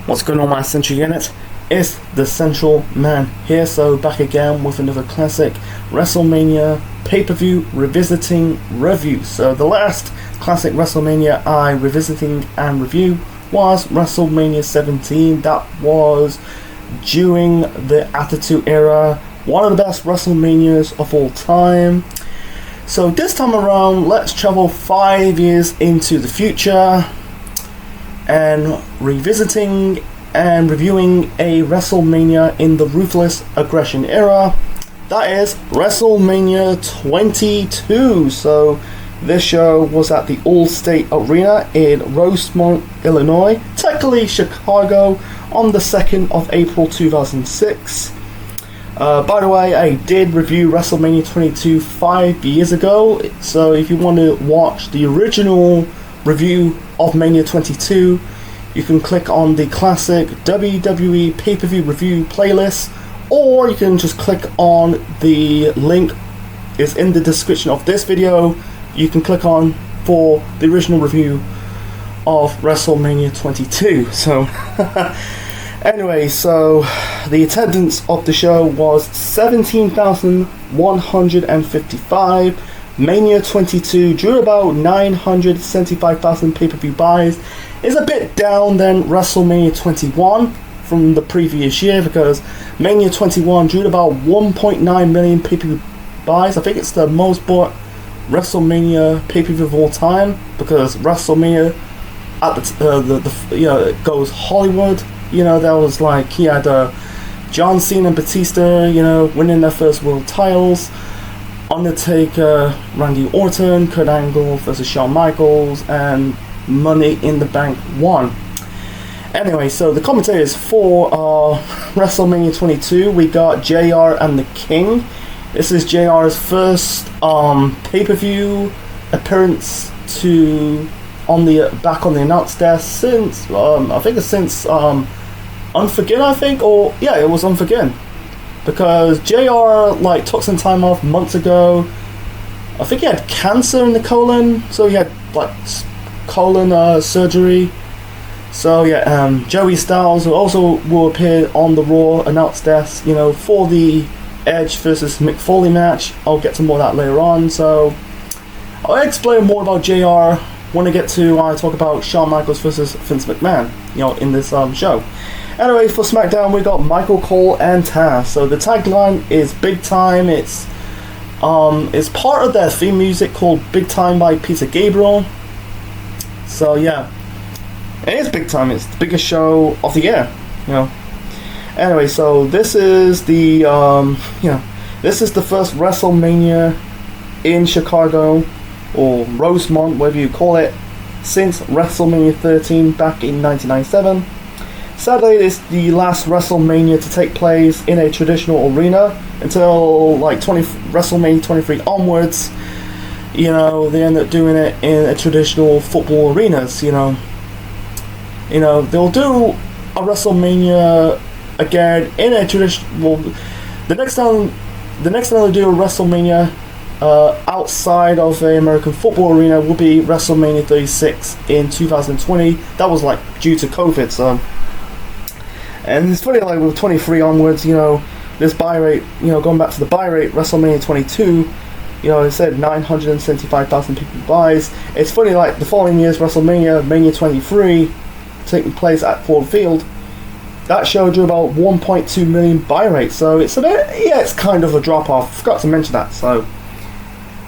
What's going on, my Central Unit? It's the Central Man here, so back again with another classic WrestleMania pay-per-view revisiting review. So the last classic WrestleMania I revisiting and review was WrestleMania 17. That was during the Attitude Era, one of the best WrestleManias of all time. So this time around, let's travel 5 years into the future and revisiting and reviewing a WrestleMania in the Ruthless Aggression era. That is WrestleMania 22. So this show was at the All-State Arena in Rosemont, Illinois, technically Chicago, on the 2nd of April 2006. By the way, I did review WrestleMania 22 5 years ago, so if you want to watch the original review of Mania 22, you can click on the classic WWE pay-per-view review playlist, or you can just click on the link is in the description of this video. You can click on for the original review of WrestleMania 22. So anyway, so the attendance of the show was 17,155. Mania 22 drew about 975,000 pay-per-view buys. It's a bit down than WrestleMania 21 from the previous year, because Mania 21 drew about 1.9 million pay-per-view buys. I think it's the most bought WrestleMania pay-per-view of all time, because WrestleMania at it goes Hollywood. That was like, he had John Cena and Batista, winning their first world titles. Undertaker, Randy Orton, Kurt Angle versus Shawn Michaels, and Money in the Bank 1. Anyway, so the commentators for WrestleMania 22, we got JR and the King. This is JR's first pay-per-view appearance on the announce desk since since Unforgiven, it was Unforgiven, because JR took some time off months ago. I think he had cancer in the colon, so he had colon surgery. So Joey Styles also will appear on the Raw announce desk, for the Edge versus Mick Foley match. I'll get to more of that later on. So I'll explain more about JR when I get to talk about Shawn Michaels versus Vince McMahon, in this show. Anyway, for SmackDown, we got Michael Cole and Taz. So the tagline is Big Time. It's part of their theme music called Big Time by Peter Gabriel. So yeah, it is big time. It's the biggest show of the year, Anyway, so this is the this is the first WrestleMania in Chicago, or Rosemont, whatever you call it, since WrestleMania 13 back in 1997. Sadly, it's the last WrestleMania to take place in a traditional arena until WrestleMania 23 onwards. They end up doing it in a traditional football arenas. They'll do a WrestleMania again in a traditional. The next time they'll do a WrestleMania outside of the American football arena will be WrestleMania 36 in 2020. That was due to COVID. So. And it's funny, with 23 onwards, this buy rate, going back to the buy rate, WrestleMania 22, it said 975,000 people buys. It's funny, the following year's WrestleMania, Mania 23, taking place at Ford Field, that show drew about 1.2 million buy rate. So it's it's kind of a drop off. Forgot to mention that. So,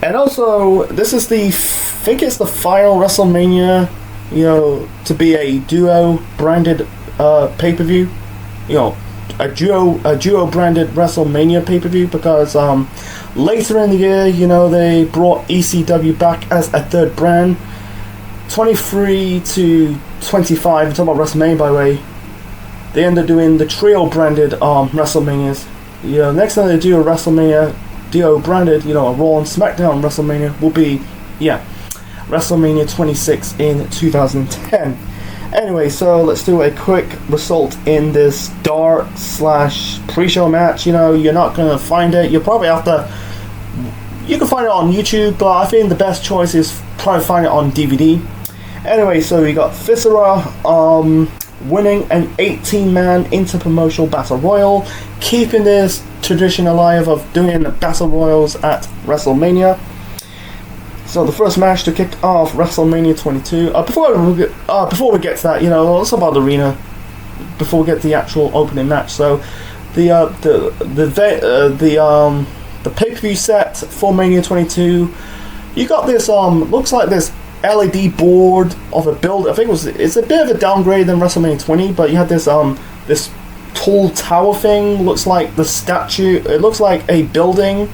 and also, this is I think it's the final WrestleMania, to be a duo branded pay-per-view. A duo branded WrestleMania pay-per-view, because later in the year, they brought ECW back as a third brand. 23 to 25, I'm talking about WrestleMania, by the way, they end up doing the trio branded WrestleManias. Next time they do a WrestleMania duo branded, a Raw and SmackDown WrestleMania will be WrestleMania 26 in 2010. Anyway, so let's do a quick result in this dark / pre-show match. You're not going to find it. You'll probably have to. You can find it on YouTube, but I think the best choice is probably find it on DVD. Anyway, so we got Viscera winning an 18-man interpromotional battle royal, keeping this tradition alive of doing battle royals at WrestleMania. So the first match to kick off WrestleMania 22. Before we get to that, let's talk about the arena before we get to the actual opening match. So the pay-per-view set for Mania 22. You got this looks like this LED board of a build. I think it's a bit of a downgrade than WrestleMania 20, but you had this this tall tower thing. Looks like the statue. It looks like a building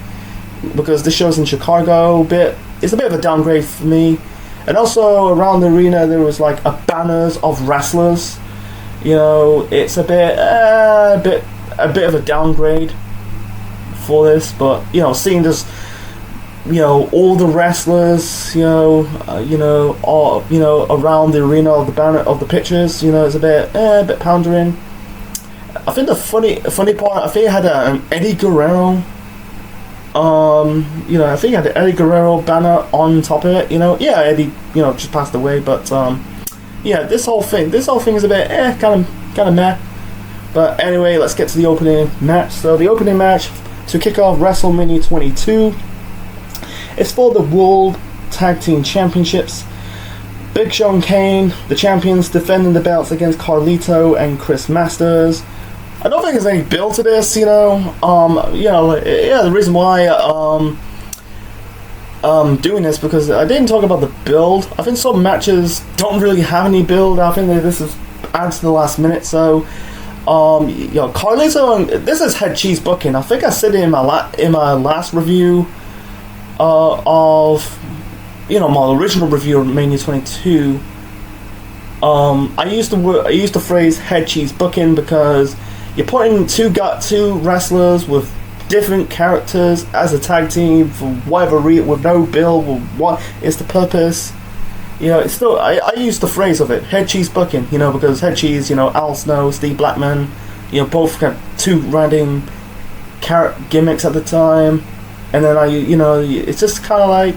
because this show's in Chicago. It's a bit of a downgrade for me. And also around the arena there was like banners of wrestlers. It's a bit of a downgrade for this, but seeing this. All the wrestlers, all, around the arena of the banner of the pictures, it's a bit pandering. I think the funny part, I think it had an Eddie Guerrero. I think it had the Eddie Guerrero banner on top of it. Eddie, just passed away, but this whole thing is a bit kind of meh. But anyway, let's get to the opening match. So the opening match to kick off WrestleMania 22. It's for the World Tag Team Championships. Big Show and Kane, the champions, defending the belts against Carlito and Chris Masters. I don't think there's any build to this, the reason why doing this because I didn't talk about the build. I think some matches don't really have any build. I think that this is adds to the last minute. So, Carlito, and this is head cheese booking. I think I said it in my last review. Of my original review of Mania 22, I used the phrase head cheese booking because you're putting two wrestlers with different characters as a tag team for whatever reason, with no build, or what is the purpose. It's still I use the phrase of it, head cheese booking. Because head cheese, Al Snow, Steve Blackman, both got two random gimmicks at the time. And then it's just kind of like,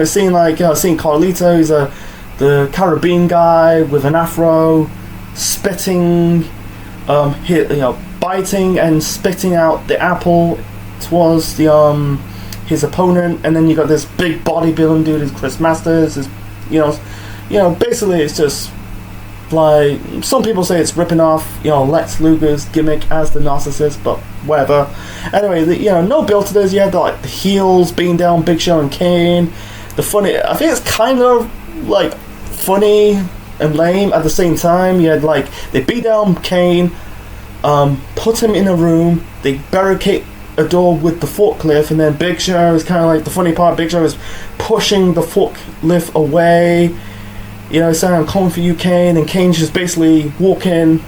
seeing Carlito, who's the Caribbean guy with an afro, spitting, biting and spitting out the apple towards his opponent, and then you got this big bodybuilding dude, is Chris Masters, basically it's just like, some people say it's ripping off, Lex Luger's gimmick as the narcissist, but whatever. Anyway, no build to this. You had the heels beating down Big Show and Kane. I think it's kind of like funny and lame at the same time. You had they beat down Kane, put him in a room, they barricade a door with the forklift, and then Big Show is kind of like the funny part. Big Show is pushing the forklift away. Saying, I'm coming for you, Kane, and Kane's just basically walking,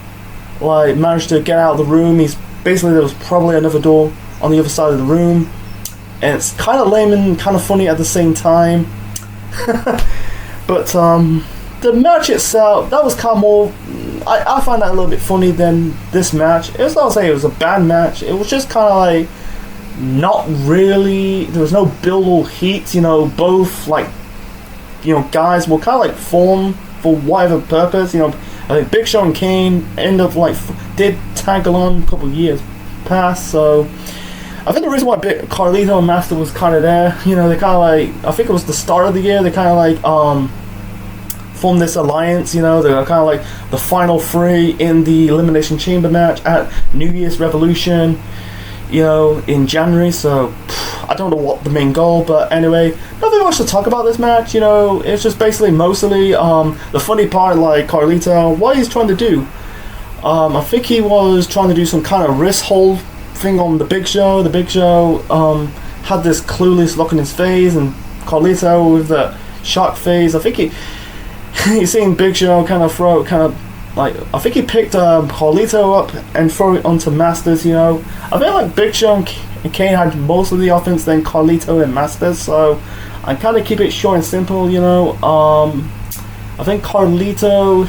managed to get out of the room. There was probably another door on the other side of the room, and it's kind of lame and kind of funny at the same time. But the match itself, that was kind of more, I find that a little bit funny than this match. It's not to say it was a bad match, it was just kind of not really, there was no build or heat, both guys were kind of formed for whatever purpose. I think Big Show and Kane did tag along a couple of years past. So I think the reason why Carlito and Master was kind of there, they kind of I think it was the start of the year. They kind of formed this alliance. They were kind of the final three in the Elimination Chamber match at New Year's Revolution. In January. So I don't know what the main goal, but anyway, nothing much to talk about this match. It's just basically mostly the funny part, Carlito, what he's trying to do. I think he was trying to do some kind of wrist hold thing on the Big Show. The Big Show had this clueless look on his face, and Carlito with the shock face. I think he's seeing Big Show I think he picked Carlito up and threw it onto Masters. I feel Big Show and Kane had most of the offense than Carlito and Masters, so I kind of keep it short and simple. I think Carlito,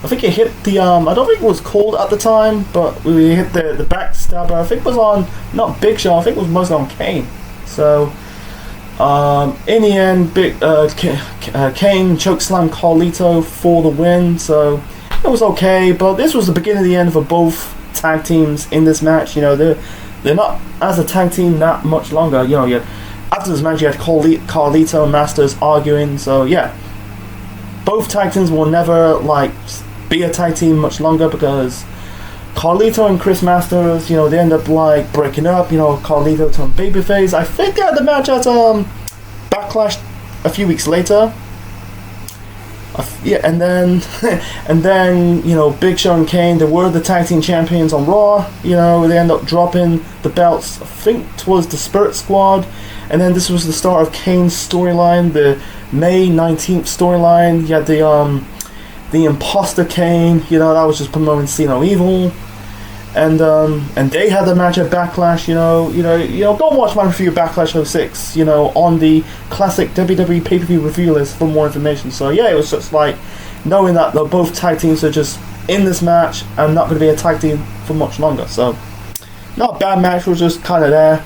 he hit the I don't think it was called at the time, but we hit the backstabber. I think it was on not Big Show. I think it was mostly on Kane. So In the end, Kane chokeslammed Carlito for the win, so it was okay. But this was the beginning of the end for both tag teams in this match. You know, they're not as a tag team that much longer. You know, after this match, you had Carlito and Masters arguing. So yeah, both tag teams will never like be a tag team much longer because Carlito and Chris Masters, you know, they end up like breaking up. You know, Carlito turned babyface. I think they had the match at Backlash a few weeks later. Yeah, and then and then you know, Big Show and Kane, they were the tag team champions on Raw. You know, they end up dropping the belts. I think it was the Spirit Squad, and then this was the start of Kane's storyline, the May 19th storyline. You had the Imposter Kane. You know, that was just promoting See No Evil. And they had the match at Backlash. You know, go watch my review of Backlash 06. You know, on the classic WWE pay-per-view review list for more information. So yeah, it was just like knowing that they're both tag teams are just in this match and not going to be a tag team for much longer. So not a bad match, was just kind of there.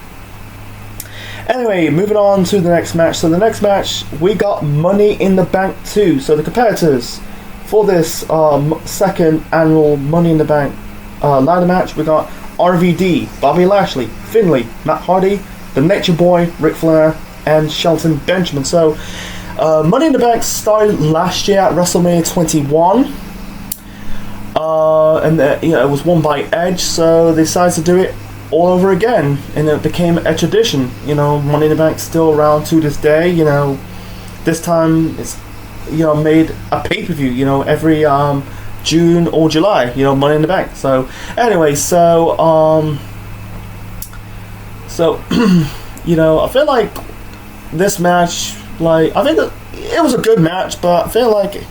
Anyway, moving on to the next match. So the next match, we got Money in the Bank 2. So the competitors for this second annual Money in the Bank ladder match, we got RVD, Bobby Lashley, Finlay, Matt Hardy, the Nature Boy, Ric Flair, and Shelton Benjamin. So Money in the Bank started last year at WrestleMania 21, and you know, it was won by Edge, so they decided to do it all over again, and it became a tradition. You know, Money in the Bank still around to this day. You know, this time it's, you know, made a pay-per-view, you know, every June or July, you know, Money in the Bank. So anyway, so you know, I feel like this match, like, I think that it was a good match, but I feel like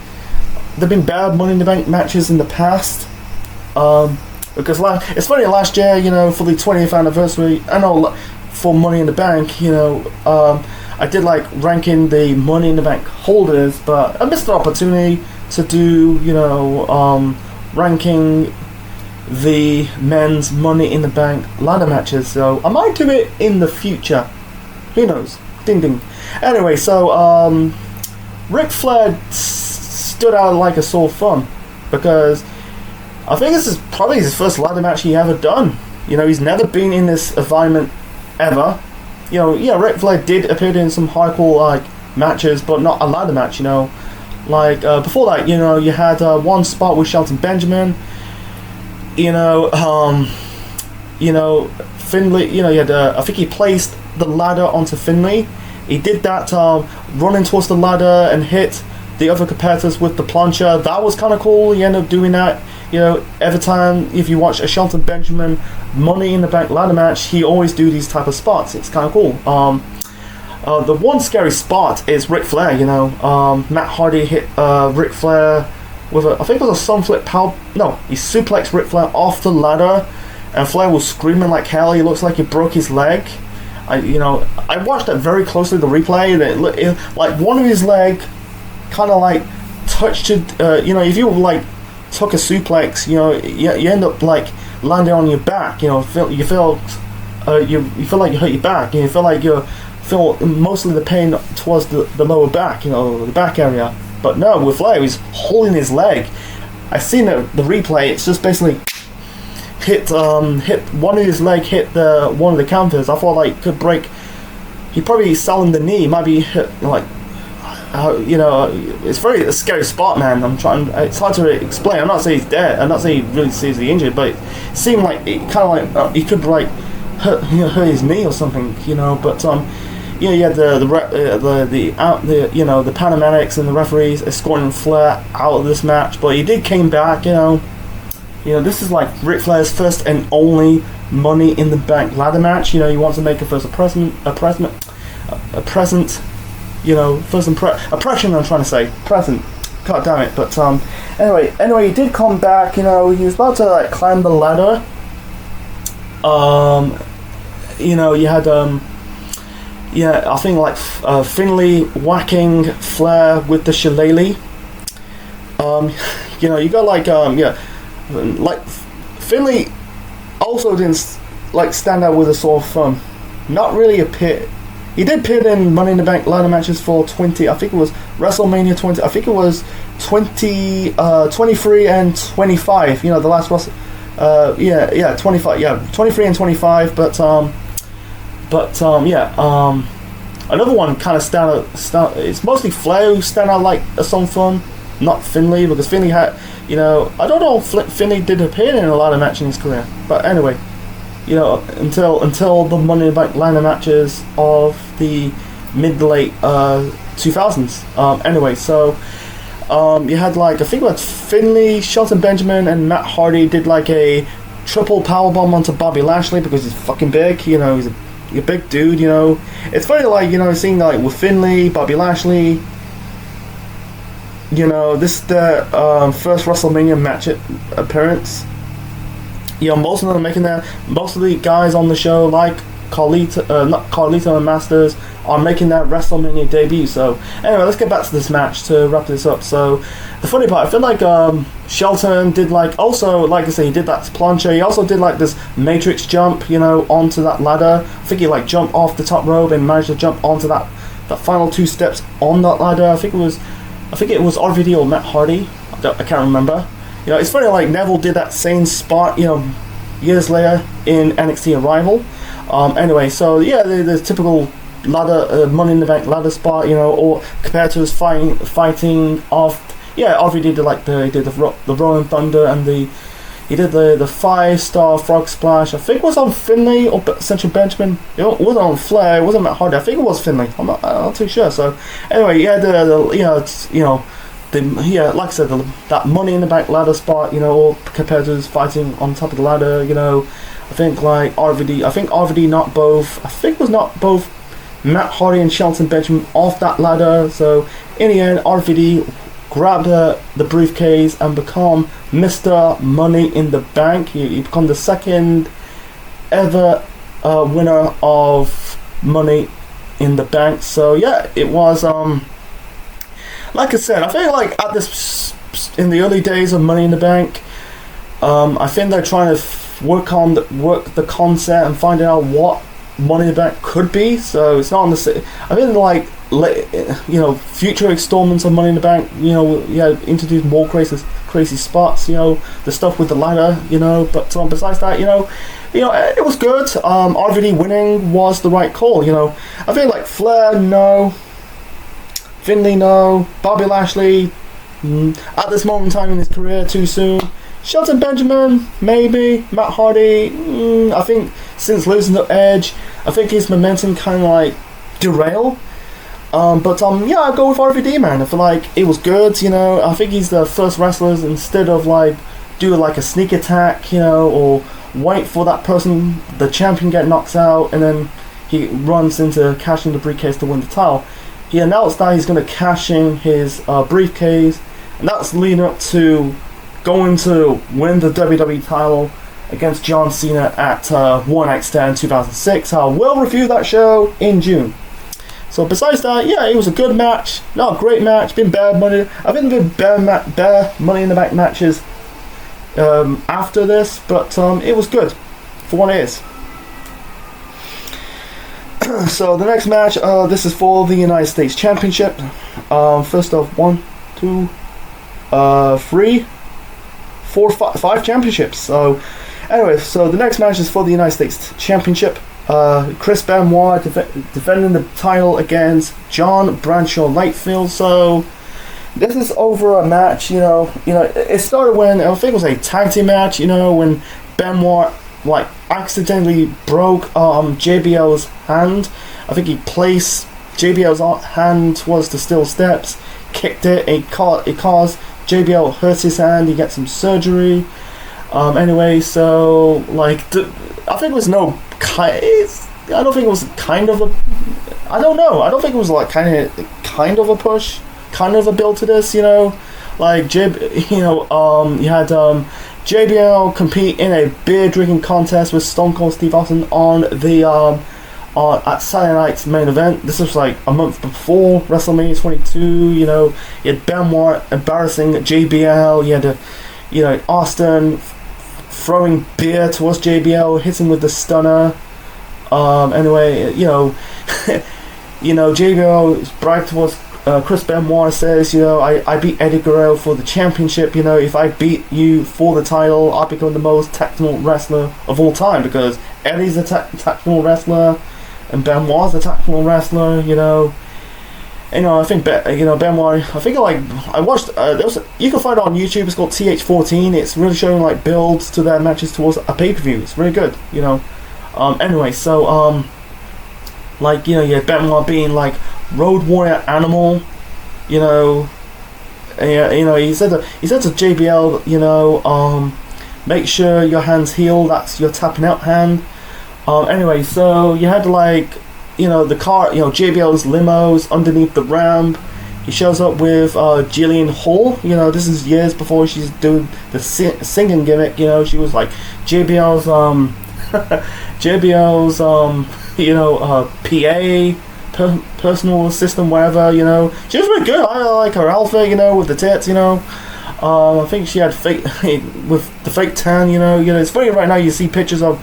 there've been bad Money in the Bank matches in the past. Because it's funny, last year, you know, for the 20th anniversary, I know for Money in the Bank, you know, I did like ranking the Money in the Bank holders, but I missed the opportunity to do, you know, ranking the men's Money in the Bank ladder matches. So I might do it in the future. Who knows? Ding ding. Anyway, so Ric Flair stood out like a sore thumb because I think this is probably his first ladder match he ever done. You know, he's never been in this environment ever. You know, yeah, Ric Flair did appear in some hardcore like matches, but not a ladder match. You know, like before that, you know, you had one spot with Shelton Benjamin. You know, Finlay. You know, you had I think he placed the ladder onto Finlay. He did that running towards the ladder and hit the other competitors with the plancha. That was kind of cool. He ended up doing that. You know, every time if you watch a Shelton Benjamin Money in the Bank ladder match, he always do these type of spots. It's kind of cool. The one scary spot is Ric Flair. You know, Matt Hardy hit Ric Flair with I think it was a sunflip power. No, he suplexed Ric Flair off the ladder, and Flair was screaming like hell. He looks like he broke his leg. I watched that very closely, the replay, and it like one of his leg kind of like touched it. You know, if you like took a suplex, you know, you end up like landing on your back. You know, you feel like you hurt your back, and you feel like you feel mostly the pain towards the lower back, you know, the back area. But no, with Flair, he's holding his leg. I seen the replay. It's just basically hit one of his leg, hit the one of the counters. I thought like could break. He probably selling the knee. Might be hit like. You know, it's a scary spot, man. It's hard to explain. I'm not saying he's dead. I'm not saying he really seriously injured, but it seemed like it kind of like he could like hurt his knee or something. You know, but you know, you had the you know, the paramedics and the referees escorting Flair out of this match, but he did came back. You know, this is like Ric Flair's first and only Money in the Bank ladder match. You know, he wants to make a present. You know, first impression. I'm trying to say present. God damn it! But anyway, he did come back. You know, he was about to like climb the ladder. You know, you had I think like Finlay whacking Flair with the shillelagh. You know, you got like like Finlay also didn't like stand out with a sore thumb. Not really he did appear in Money in the Bank ladder matches for 20. I think it was WrestleMania 20. I think it was 23 and 25. You know, the last 25. Yeah, 23 and 25. Another one kind of stand out. It's mostly Flair who stand out like some fun, not Finlay, because Finlay had, you know, I don't know if Finlay did appear in a lot of matches in his career, but anyway, you know, until the Money in the Bank ladder matches of the mid to late 2000s. Anyway, so you had like, I think it was Finlay, Shelton Benjamin, and Matt Hardy did like a triple powerbomb onto Bobby Lashley because he's fucking big. You know, he's a big dude. You know, it's funny, like, you know, seeing like with Finlay, Bobby Lashley. You know, this is the first WrestleMania match appearance. You know, most of them are making that. Most of the guys on the show, like Carlito and Masters, are making that WrestleMania debut. So anyway, let's get back to this match to wrap this up. So the funny part, I feel like Shelton did like, also, like I say, he did that plancha. He also did like this Matrix jump, you know, onto that ladder. I think he like jumped off the top rope and managed to jump onto that final 2 steps on that ladder. I think it was RVD or Matt Hardy. I can't remember. You know, it's funny, like Neville did that same spot, you know, years later in NXT Arrival. Anyway, so yeah, the typical ladder, Money in the Bank ladder spot, you know, or compared to his fighting off. Yeah, RVD did like he did the Rolling Thunder, and he did the 5-star frog splash. I think it was on Finlay or Central Benjamin. It wasn't on Flair. It wasn't Matt Hardy. I think it was Finlay. I'm not too sure. So anyway, yeah, like I said, that Money in the Bank ladder spot, you know, or compared to his fighting on top of the ladder, you know, I think like RVD knocked both. I think it was not both Matt Hardy and Shelton Benjamin off that ladder. So in the end, RVD grabbed the briefcase and become Mr. Money in the Bank. He become the second ever winner of Money in the Bank. So yeah, it was like I said, I feel like at this, in the early days of Money in the Bank, I think they're trying to work the concept and find out what Money in the Bank could be. So it's not on the. I think like, you know, future installments of Money in the Bank, you know, yeah, introduce more crazy spots. You know, the stuff with the ladder. You know, but besides that, you know, it was good. RVD winning was the right call. You know, I feel like Flair, no. Finlay, no. Bobby Lashley, at this moment in time in his career, too soon. Shelton Benjamin, maybe. Matt Hardy, I think since losing the Edge, I think his momentum kind of like derailed. Yeah, I'll go with RVD, man. I feel like it was good, you know. I think he's the first wrestler, instead of like do like a sneak attack, you know, or wait for that person, the champion, get knocked out, and then he runs into cashing the briefcase to win the title. He announced that he's going to cash in his briefcase, and that's leading up to going to win the WWE title against John Cena at One Night Stand 2006. I will review that show in June. So besides that, yeah, it was a good match. Not a great match. Been bad money. I've been bare Money in the Bank matches after this, but it was good for what it is. So the next match, this is for the United States Championship. First off, 1, 2, 3, 4, 5 championships. So anyway, so the next match is for the United States Championship. Chris Benoit defending the title against John Bradshaw Lightfield. So this is over a match. You know, it started when I think it was a tag team match. You know, when Benoit like accidentally broke JBL's hand. I think he placed JBL's hand towards the steel steps, kicked it. It caused JBL hurts his hand. He gets some surgery. Anyway, so like I think it was no kind. I don't think it was kind of a. I don't know. I don't think it was like kind of a push, kind of a build to this. You know, like you had JBL compete in a beer drinking contest with Stone Cold Steve Austin on the at Saturday night's main event. This was like a month before WrestleMania 22. You know, you had Benoit embarrassing JBL. You had Austin throwing beer towards JBL, hitting with the stunner. Anyway, you know, JBL bragged towards Chris Benoit, says, I beat Eddie Guerrero for the championship. If I beat you for the title, I'll become the most tactical wrestler of all time, because Eddie's a tactical wrestler and Benoit's a tactical wrestler. I think Benoit. I think I watched. You can find it on YouTube. It's called TH14. It's really showing like builds to their matches towards a pay-per-view. It's really good. Anyway, so Benoit being like Road Warrior Animal. He said to JBL, make sure your hands heal. That's your tapping out hand. Anyway, so you had the car, JBL's limos underneath the ramp. He shows up with Jillian Hall. This is years before she's doing the singing gimmick. She was like JBL's PA, personal assistant, whatever. She was really good. I like her outfit. With the tits. I think she had fake with the fake tan. It's funny right now. You see pictures of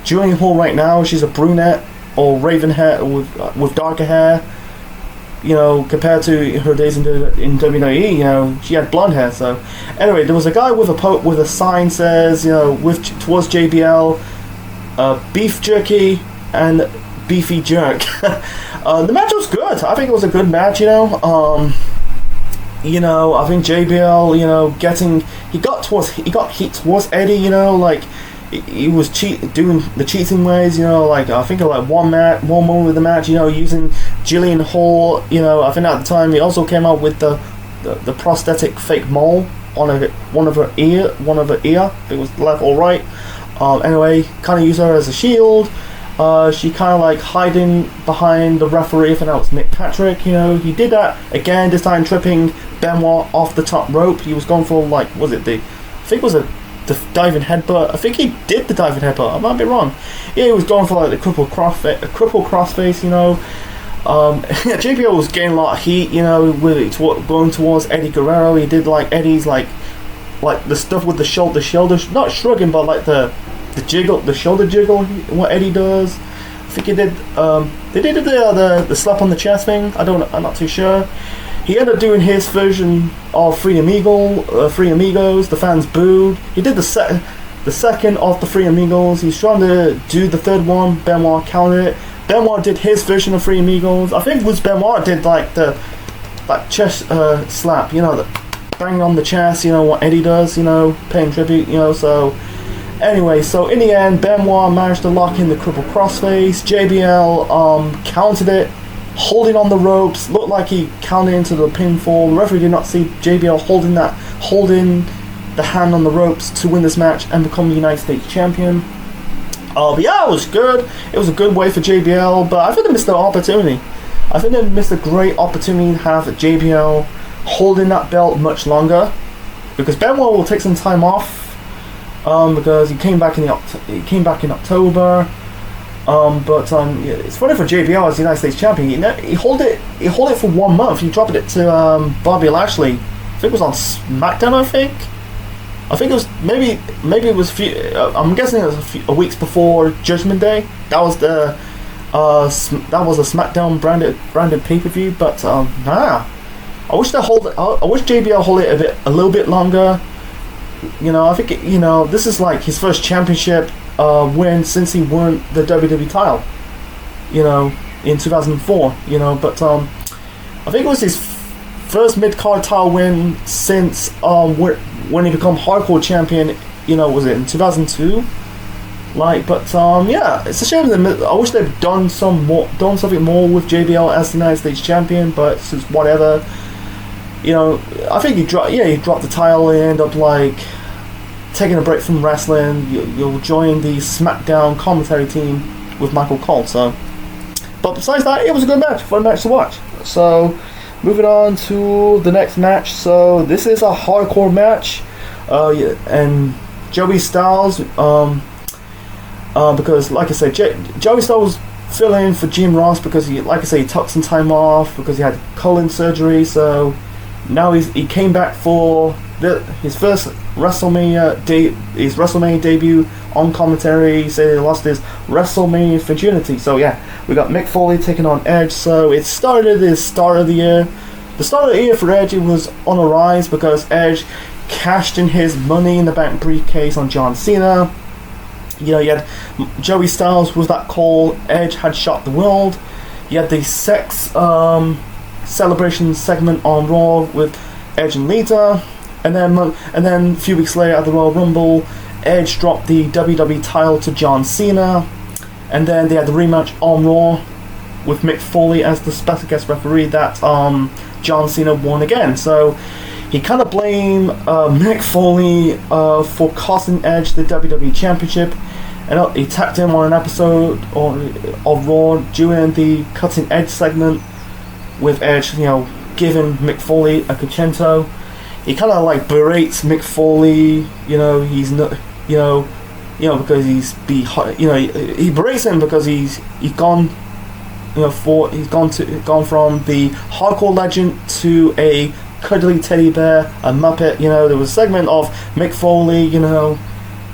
Jillian Hall right now. She's a brunette or raven hair with darker hair, compared to her days in WWE. She had blonde hair. So anyway, there was a guy with a sign says, towards JBL, beef jerky and beefy jerk. The match was good. I think it was a good match. I think JBL, he got heat towards Eddie. He was doing the cheating ways, I think one moment with the match, using Jillian Hall, I think at the time he also came out with the prosthetic fake mole on one of her ear, it was left or right. Anyway, kind of use her as a shield. She kind of hiding behind the referee. I think that was Nick Patrick. He did that again, this time tripping Benoit off the top rope. He was going for the diving headbutt. I think he did the diving headbutt. I might be wrong. Yeah, he was going for the cripple crossface. JBL was getting a lot of heat. With going towards Eddie Guerrero. He did Eddie's the stuff with the shoulder, not shrugging, but the jiggle, the shoulder jiggle. What Eddie does. I think he did. They did the slap on the chest thing. I'm not too sure. He ended up doing his version of Three Amigos. The fans booed. He did the second of the Three Amigos. He's trying to do the third one. Benoit countered it. Benoit did his version of Three Amigos. I think it was Benoit did the chest slap. The banging on the chest. What Eddie does. Paying tribute. So anyway, so in the end, Benoit managed to lock in the cripple crossface. JBL countered it, holding on the ropes. Looked like he counted into the pinfall. The referee did not see JBL holding the hand on the ropes to win this match and become the United States champion. But yeah, it was good. It was a good way for JBL, but I think they missed the opportunity. I think they missed a great opportunity to have JBL holding that belt much longer, because Benoit will take some time off, because he came back in October. Yeah, it's funny for JBL as the United States champion. He hold it for 1 month. He dropped it to Bobby Lashley. I think it was on SmackDown. I think it was maybe it was I'm guessing it was a weeks before Judgment Day. That was a SmackDown branded pay-per-view. But I wish JBL hold it a little bit longer. I think this is his first championship win since he won the WWE title, in 2004, but I think it was his first mid-card title win since when he became hardcore champion, was it in 2002? Yeah, it's a shame that I wish they'd done something more with JBL as the United States champion, but it's just whatever. I think he dropped the title and end up taking a break from wrestling. You'll join the SmackDown commentary team with Michael Cole. So, but besides that, it was a good match, fun match to watch. So, moving on to the next match. So this is a hardcore match, and Joey Styles, because like I said, Joey Styles was filling in for Jim Ross because he took some time off because he had colon surgery. So now he came back for his first his WrestleMania debut on commentary. He said he lost his WrestleMania virginity. So yeah, we got Mick Foley taking on Edge. So it started the start of the year. The start of the year for Edge, it was on a rise because Edge cashed in his Money in the Bank briefcase on John Cena. You know, you had Joey Styles with that call, Edge had shocked the world. You had the sex celebration segment on Raw with Edge and Lita. And then a few weeks later at the Royal Rumble, Edge dropped the WWE title to John Cena. And then they had the rematch on Raw with Mick Foley as the special guest referee that John Cena won again. So he kind of blamed Mick Foley for costing Edge the WWE Championship, and he attacked him on an episode of Raw during the Cutting Edge segment with Edge, you know, giving Mick Foley a concerto. He kind of like berates Mick Foley, you know, he's not, you know, because he berates him because he's gone. You know, he's gone from the hardcore legend to a cuddly teddy bear, a Muppet. You know, there was a segment of Mick Foley, you know,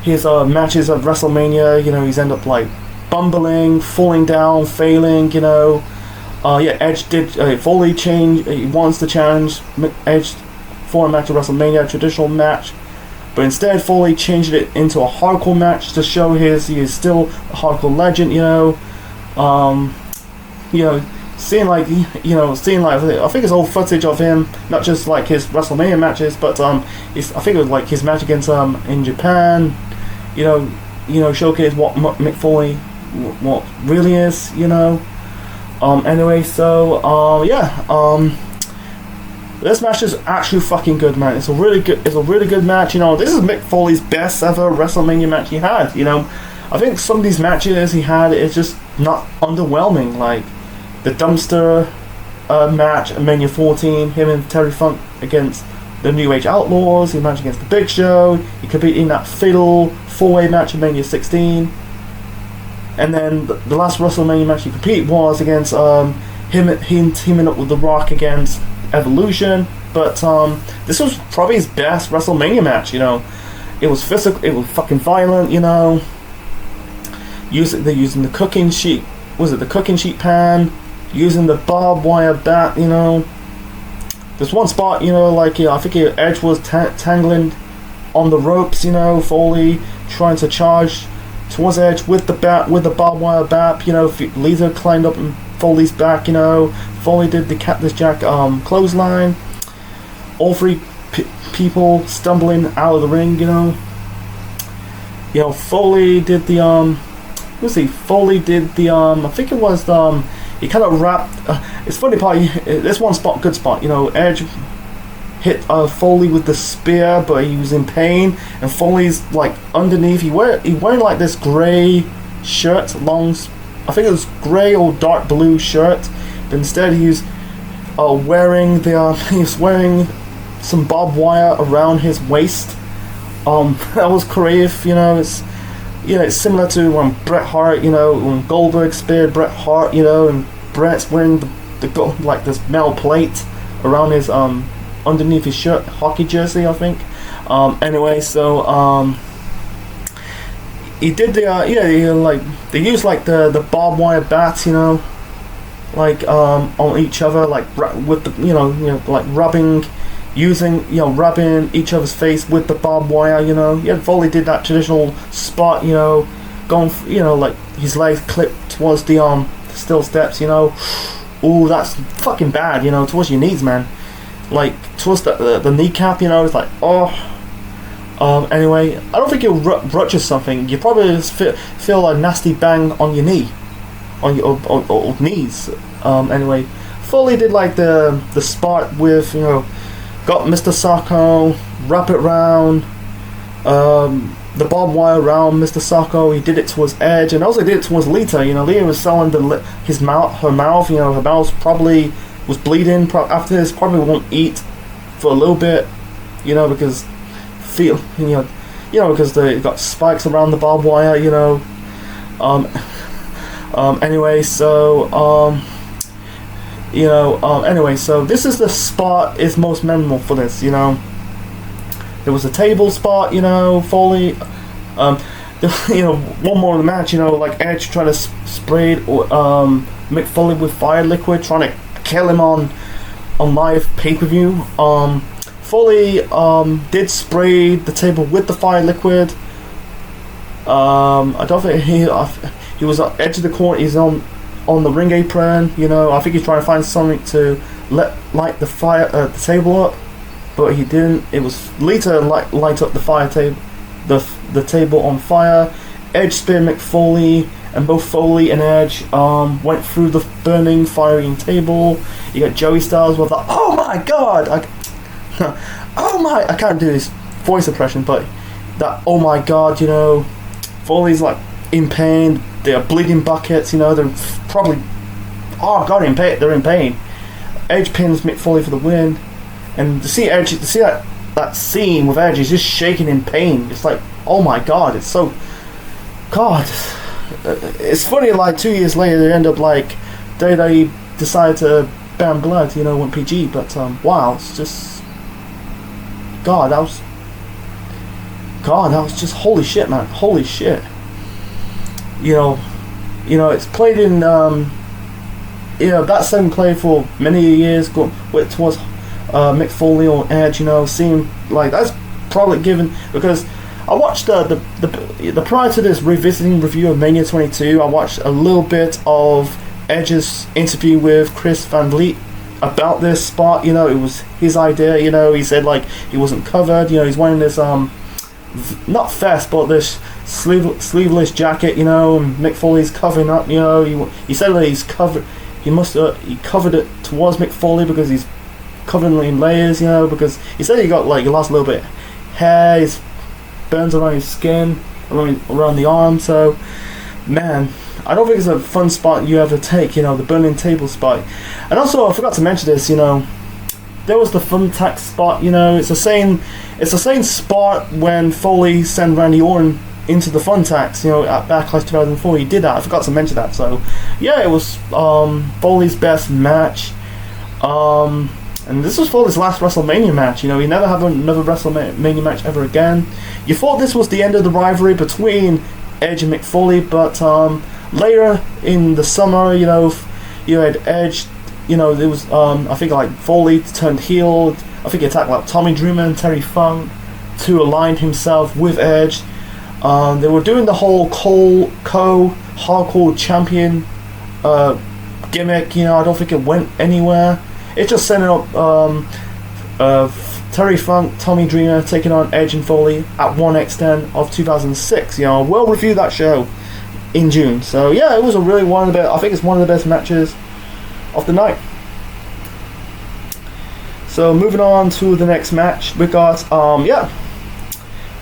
his matches at WrestleMania. You know, he's ended up like bumbling, falling down, failing. You know, Edge did Foley change. He wants to challenge Edge for a match at WrestleMania, a traditional match. But instead, Foley changed it into a hardcore match to show he is still a hardcore legend. Seeing like I think it's old footage of him, not just like his WrestleMania matches, but I think it was like his match against in Japan. Showcase what Mick Foley what really is. This match is actually fucking good, man. It's a really good match. This is Mick Foley's best ever WrestleMania match he had. I think some of these matches he had is just not underwhelming. Like the dumpster match at Mania 14, him and Terry Funk against the New Age Outlaws. He matched against the Big Show. He competed in that fatal 4-way match at Mania 16. And then the last WrestleMania match he competed was against him teaming up with The Rock against Evolution. But this was probably his best WrestleMania match. It was physical. It was fucking violent. They're using the cooking sheet. Was it the cooking sheet pan? Using the barbed wire bat. There's one spot. I think Edge was tangling on the ropes. Foley trying to charge towards Edge with the barbed wire bat. Lita climbed up and Foley's back. Foley did the Cactus Jack clothesline. All three people stumbling out of the ring. Foley did the Foley did the I think it was he kind of wrapped. It's funny part. This one spot, good spot. Edge hit Foley with the spear, but he was in pain, and Foley's like underneath. He wearing like this grey shirt, I think it was grey or dark blue shirt, but instead he was wearing some barbed wire around his waist. That was creative. It's similar to when Bret Hart, when Goldberg speared Bret Hart, and Bret's wearing this metal plate around his underneath his shirt, hockey jersey, I think. He did they used like the barbed wire bats, on each other, with the like rubbing each other's face with the barbed wire. Foley did that traditional spot, going like his legs clipped towards the steel steps. Ooh, that's fucking bad, towards your knees, man, like towards the kneecap. It's like, anyway, I don't think you'll rupture something. You probably just feel a nasty bang on your knee, on your or knees. Anyway, Foley did like the spot with got Mr. Sacco, wrap it round, the barbed wire around Mr. Sacco. He did it towards Edge, and also did it towards Lita. Lita was selling her mouth. Her mouth probably was bleeding. After this, probably won't eat for a little bit, because because they got spikes around the barbed wire. So this is the spot is most memorable for this. there was a table spot, you know, Foley, you know, one more in the match, you know, like Edge trying to spray Mick Foley with fire liquid, trying to kill him on live pay-per-view. Foley did spray the table with the fire liquid. I don't think he was at the edge of the corner. He's on the ring apron. You know, I think he's trying to find something to light the fire the table up, but he didn't. It was Lita light up the fire table, the table on fire. Edge speared Mick Foley, and both Foley and Edge went through the burning, firing table. You got Joey Styles with the "Oh my God!" I can't do his voice impression, but that "Oh my God," you know, Foley's like in pain. They are bleeding buckets, you know. They're probably in pain. They're in pain. Edge pins Mick Foley for the win, and to see that scene with Edge, he's just shaking in pain. It's like, oh my God, it's so. God, it's funny. Like 2 years later, they end up like they decide to ban blood, you know, went PG. But wow, it's just God. That was just holy shit, man. Holy shit. You know, it's played in. You know, that segment played for many years. Towards Mick Foley or Edge. You know, seemed like that's probably given because. I watched the prior to this revisiting review of Mania 22. I watched a little bit of Edge's interview with Chris Van Vliet about this spot. You know, it was his idea. You know, he said like he wasn't covered. You know, he's wearing this not vest but this sleeveless jacket. You know, and Mick Foley's covering up. You know, he said that he's covered. He covered it towards Mick Foley because he's covered in layers. You know, because he said he lost a little bit of hair. His burns around his skin, around the arm. So, man, I don't think it's a fun spot you ever take. You know, the burning table spot. And also, I forgot to mention this. You know, there was the thumbtack spot. You know, it's the same spot when Foley sent Randy Orton into the thumbtacks. You know, at Backlash 2004, he did that. I forgot to mention that. So, yeah, it was Foley's best match. And this was Foley's last WrestleMania match. You know, he never had another WrestleMania match ever again. You thought this was the end of the rivalry between Edge and Mick Foley, but later in the summer, you know, you had Edge. You know, there was I think like Foley turned heel. I think he attacked like Tommy Dreamer and Terry Funk to align himself with Edge. They were doing the whole hardcore champion gimmick. You know, I don't think it went anywhere. It's just setting up Terry Funk, Tommy Dreamer taking on Edge and Foley at 1X10 of 2006. You know, we'll review that show in June. So yeah, it was I think it's one of the best matches of the night. So moving on to the next match, we got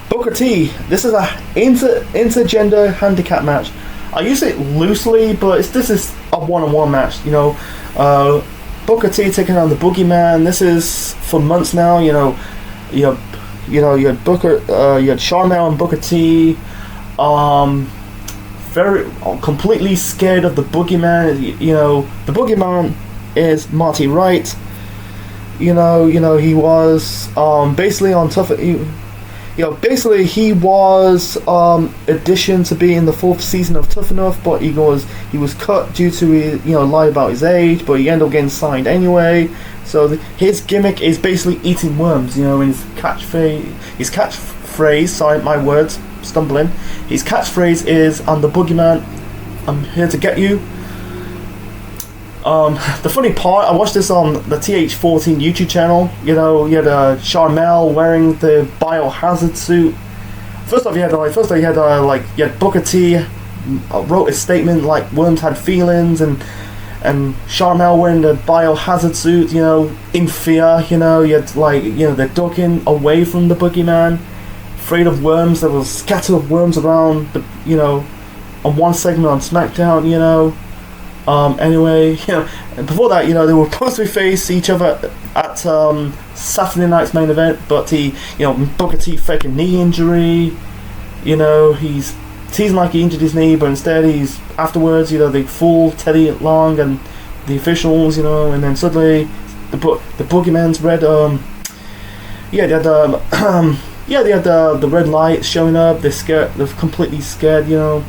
Booker T. This is a intergender handicap match. I use it loosely, but this is a one-on-one match. You know. Booker T taking on the Boogeyman. This is for months now. You know, you had Booker, you had Charnel and Booker T, very completely scared of the Boogeyman. You know, the Boogeyman is Marty Wright. You know, he was basically on Tough. He was addition to be in the fourth season of Tough Enough, but he was cut due to lie about his age, but he ended up getting signed anyway. So his gimmick is basically eating worms. You know, in his catchphrase. Sorry, my words, stumbling. His catchphrase is, "I'm the Boogeyman. I'm here to get you." The funny part, I watched this on the TH14 YouTube channel. You know, you had Charmel wearing the biohazard suit. First off, you had Booker T wrote a statement like worms had feelings, and Charmel wearing the biohazard suit. You know, in fear. You know, you had they're ducking away from the Boogeyman, afraid of worms. There was scatter of worms around on one segment on SmackDown. You know. Anyway, and before that, they were supposed to face each other at Saturday night's main event, but Booker T fake a knee injury. He's teasing like he injured his knee, but instead afterwards, they fool Teddy Long and the officials, and then suddenly the Boogeyman's red, they had yeah, they had the red lights showing up. They're scared. They're completely scared, you know.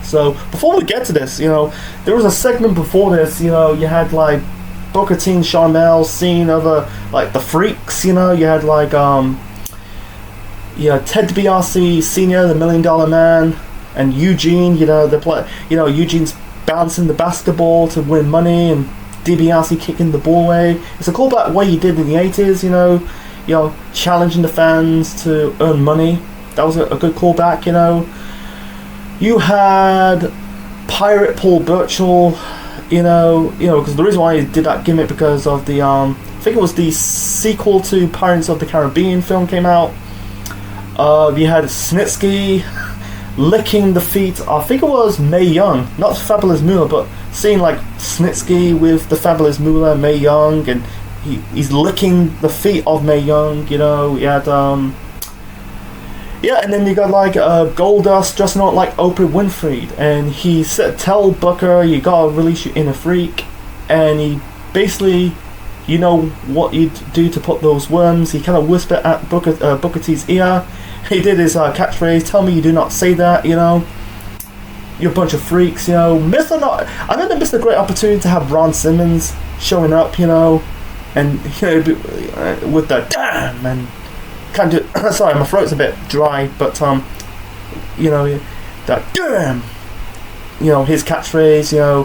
So before we get to this, you know, there was a segment before this. You know, you had like Booker T and Sharmell seeing other like the Freaks. You know, you had like Ted DiBiase Senior, the $1 Million Man, and Eugene. You know, they play. You know, Eugene's bouncing the basketball to win money, and DiBiase kicking the ball away. It's a callback way he did in the 80s. You know, challenging the fans to earn money. That was a good callback. You know. You had Pirate Paul Burchill, you know, because the reason why he did that gimmick because of the, I think it was the sequel to Pirates of the Caribbean film came out. You had Snitsky licking the feet, I think it was Mae Young, not Fabulous Moolah, but seeing like Snitsky with the Fabulous Moolah, Mae Young, and he's licking the feet of Mae Young, you know. You had, yeah, and then you got like Goldust dressing out like Oprah Winfrey, and he said, "Tell Booker you gotta release your inner freak," and he basically, you know what you do to put those worms. He kind of whispered at Booker T's ear. He did his catchphrase, "Tell me you do not say that," you know. You're a bunch of freaks, you know. I think they missed a great opportunity to have Ron Simmons showing up, you know, and you know, with the damn and. Can't do. Sorry, my throat's a bit dry, but you know, that damn, you know, his catchphrase, you know,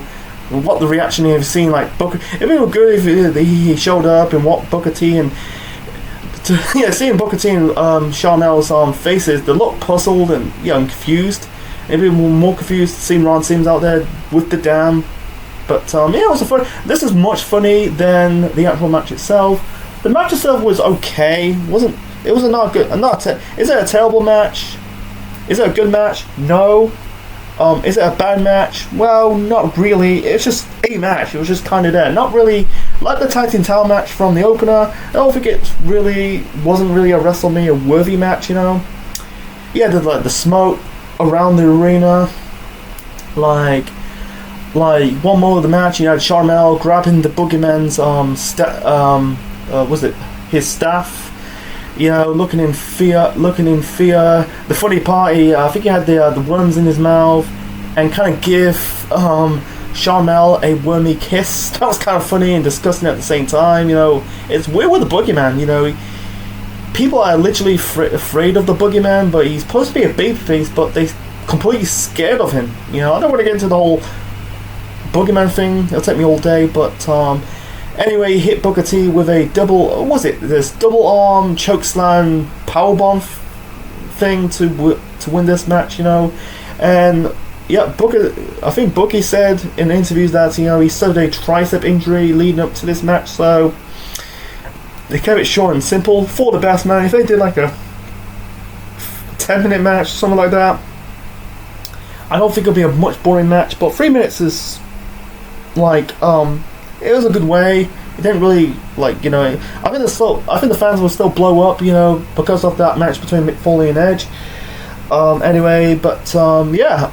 what the reaction you've seen, like Booker. It'd be good if he showed up and what Booker T and seeing Booker T and Sharmell's faces, they look puzzled and confused. It'd be more confused seeing Ron Sims out there with the damn. But yeah, it was fun. This is much funny than the actual match itself. The match itself was okay. It was not good. Is it a terrible match? Is it a good match? No. Is it a bad match? Well, not really. It's just a match. It was just kind of there. Not really like the tag team title match from the opener. I don't think it wasn't really a WrestleMania worthy match. You know. Yeah, the smoke around the arena. Like one more of the match, you had Sharmell grabbing the Boogeyman's was it his staff? You know, looking in fear. The funny party, I think he had the worms in his mouth, and kind of give Sharmell a wormy kiss. That was kind of funny and disgusting at the same time. You know, it's weird with the Boogeyman. You know, people are literally afraid of the Boogeyman, but he's supposed to be a babyface, but they completely scared of him. You know, I don't want to get into the whole Boogeyman thing. It'll take me all day, but anyway, he hit Booker T with a double arm chokeslam powerbomb thing to win this match, you know. And yeah, I think Booker said in interviews that, you know, he suffered a tricep injury leading up to this match, so they kept it short and simple for the best man. If they did like a 10-minute match, something like that, I don't think it'll be a much boring match, but 3 minutes is like it was a good way. It didn't really, like, you know, I think the fans will still blow up, you know, because of that match between Mick Foley and Edge. Anyway, but yeah,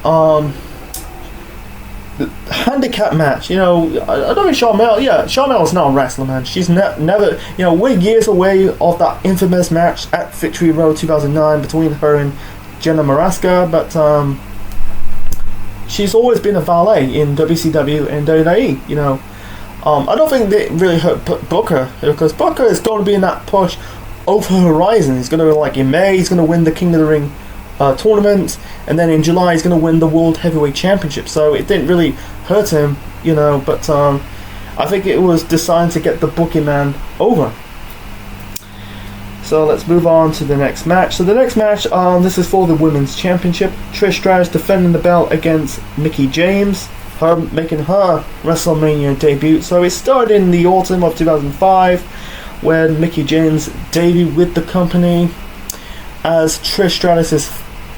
the handicap match, you know, I don't think Sharmell is not a wrestler, man. She's never, you know, we're years away of that infamous match at Victory Road 2009 between her and Jenna Maraska, but she's always been a valet in WCW and WWE, you know. I don't think they really hurt Booker, because Booker is going to be in that push over Horizon. He's going to, like, in May, he's going to win the King of the Ring tournament, and then in July he's going to win the World Heavyweight Championship, so it didn't really hurt him, you know, but I think it was designed to get the Boogeyman over. So let's move on to the next match. So the next match, this is for the Women's Championship. Trish Stratus defending the belt against Mickie James, her making her WrestleMania debut. So it started in the autumn of 2005 when Mickie James debuted with the company as Trish Stratus'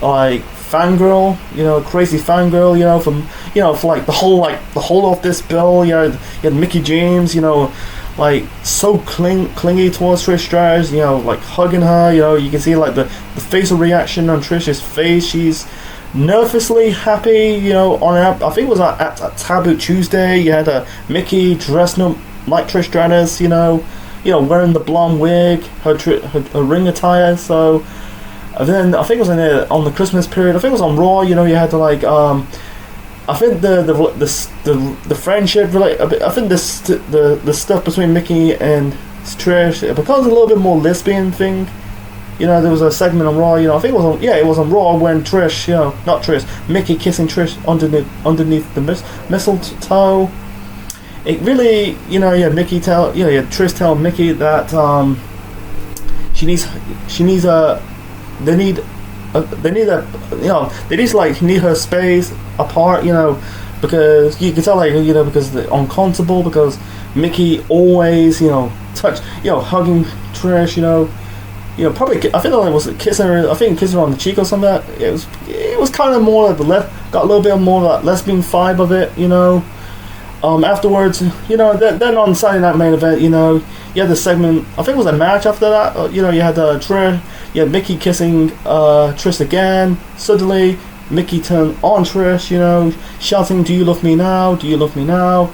like fangirl, you know, crazy fangirl, you know, from, you know, for like the whole of this bill, you know, you had Mickie James, you know, like so clingy towards Trish Stratus, you know, like hugging her, you know, you can see like the facial reaction on Trish's face. She's nervously happy, you know, I think it was at Taboo Tuesday. You had Mickie dressing up like Trish Stratus, you know, wearing the blonde wig, her ring attire. So and then I think it was on the Christmas period. I think it was on Raw. You had to like I think the friendship I think the stuff between Mickey and Trish, it becomes a little bit more lesbian thing. There was a segment on Raw. I think it was on Raw when Trish, not Trish, Mickey kissing Trish underneath the mistletoe. It really, Trish tell Mickey that they need her space apart, because you can tell because they're uncomfortable, because Mickey always hugging Trish, probably I feel like it was kissing her. I think kissing her on the cheek or something. It was kind of more like got a little bit more of that lesbian vibe of it. Afterwards, then on Saturday Night Main Event, you had the segment. I think it was a match after that. You had Trish. You had Mickey kissing Trish again. Suddenly, Mickey turned on Trish. Shouting, "Do you love me now? Do you love me now?"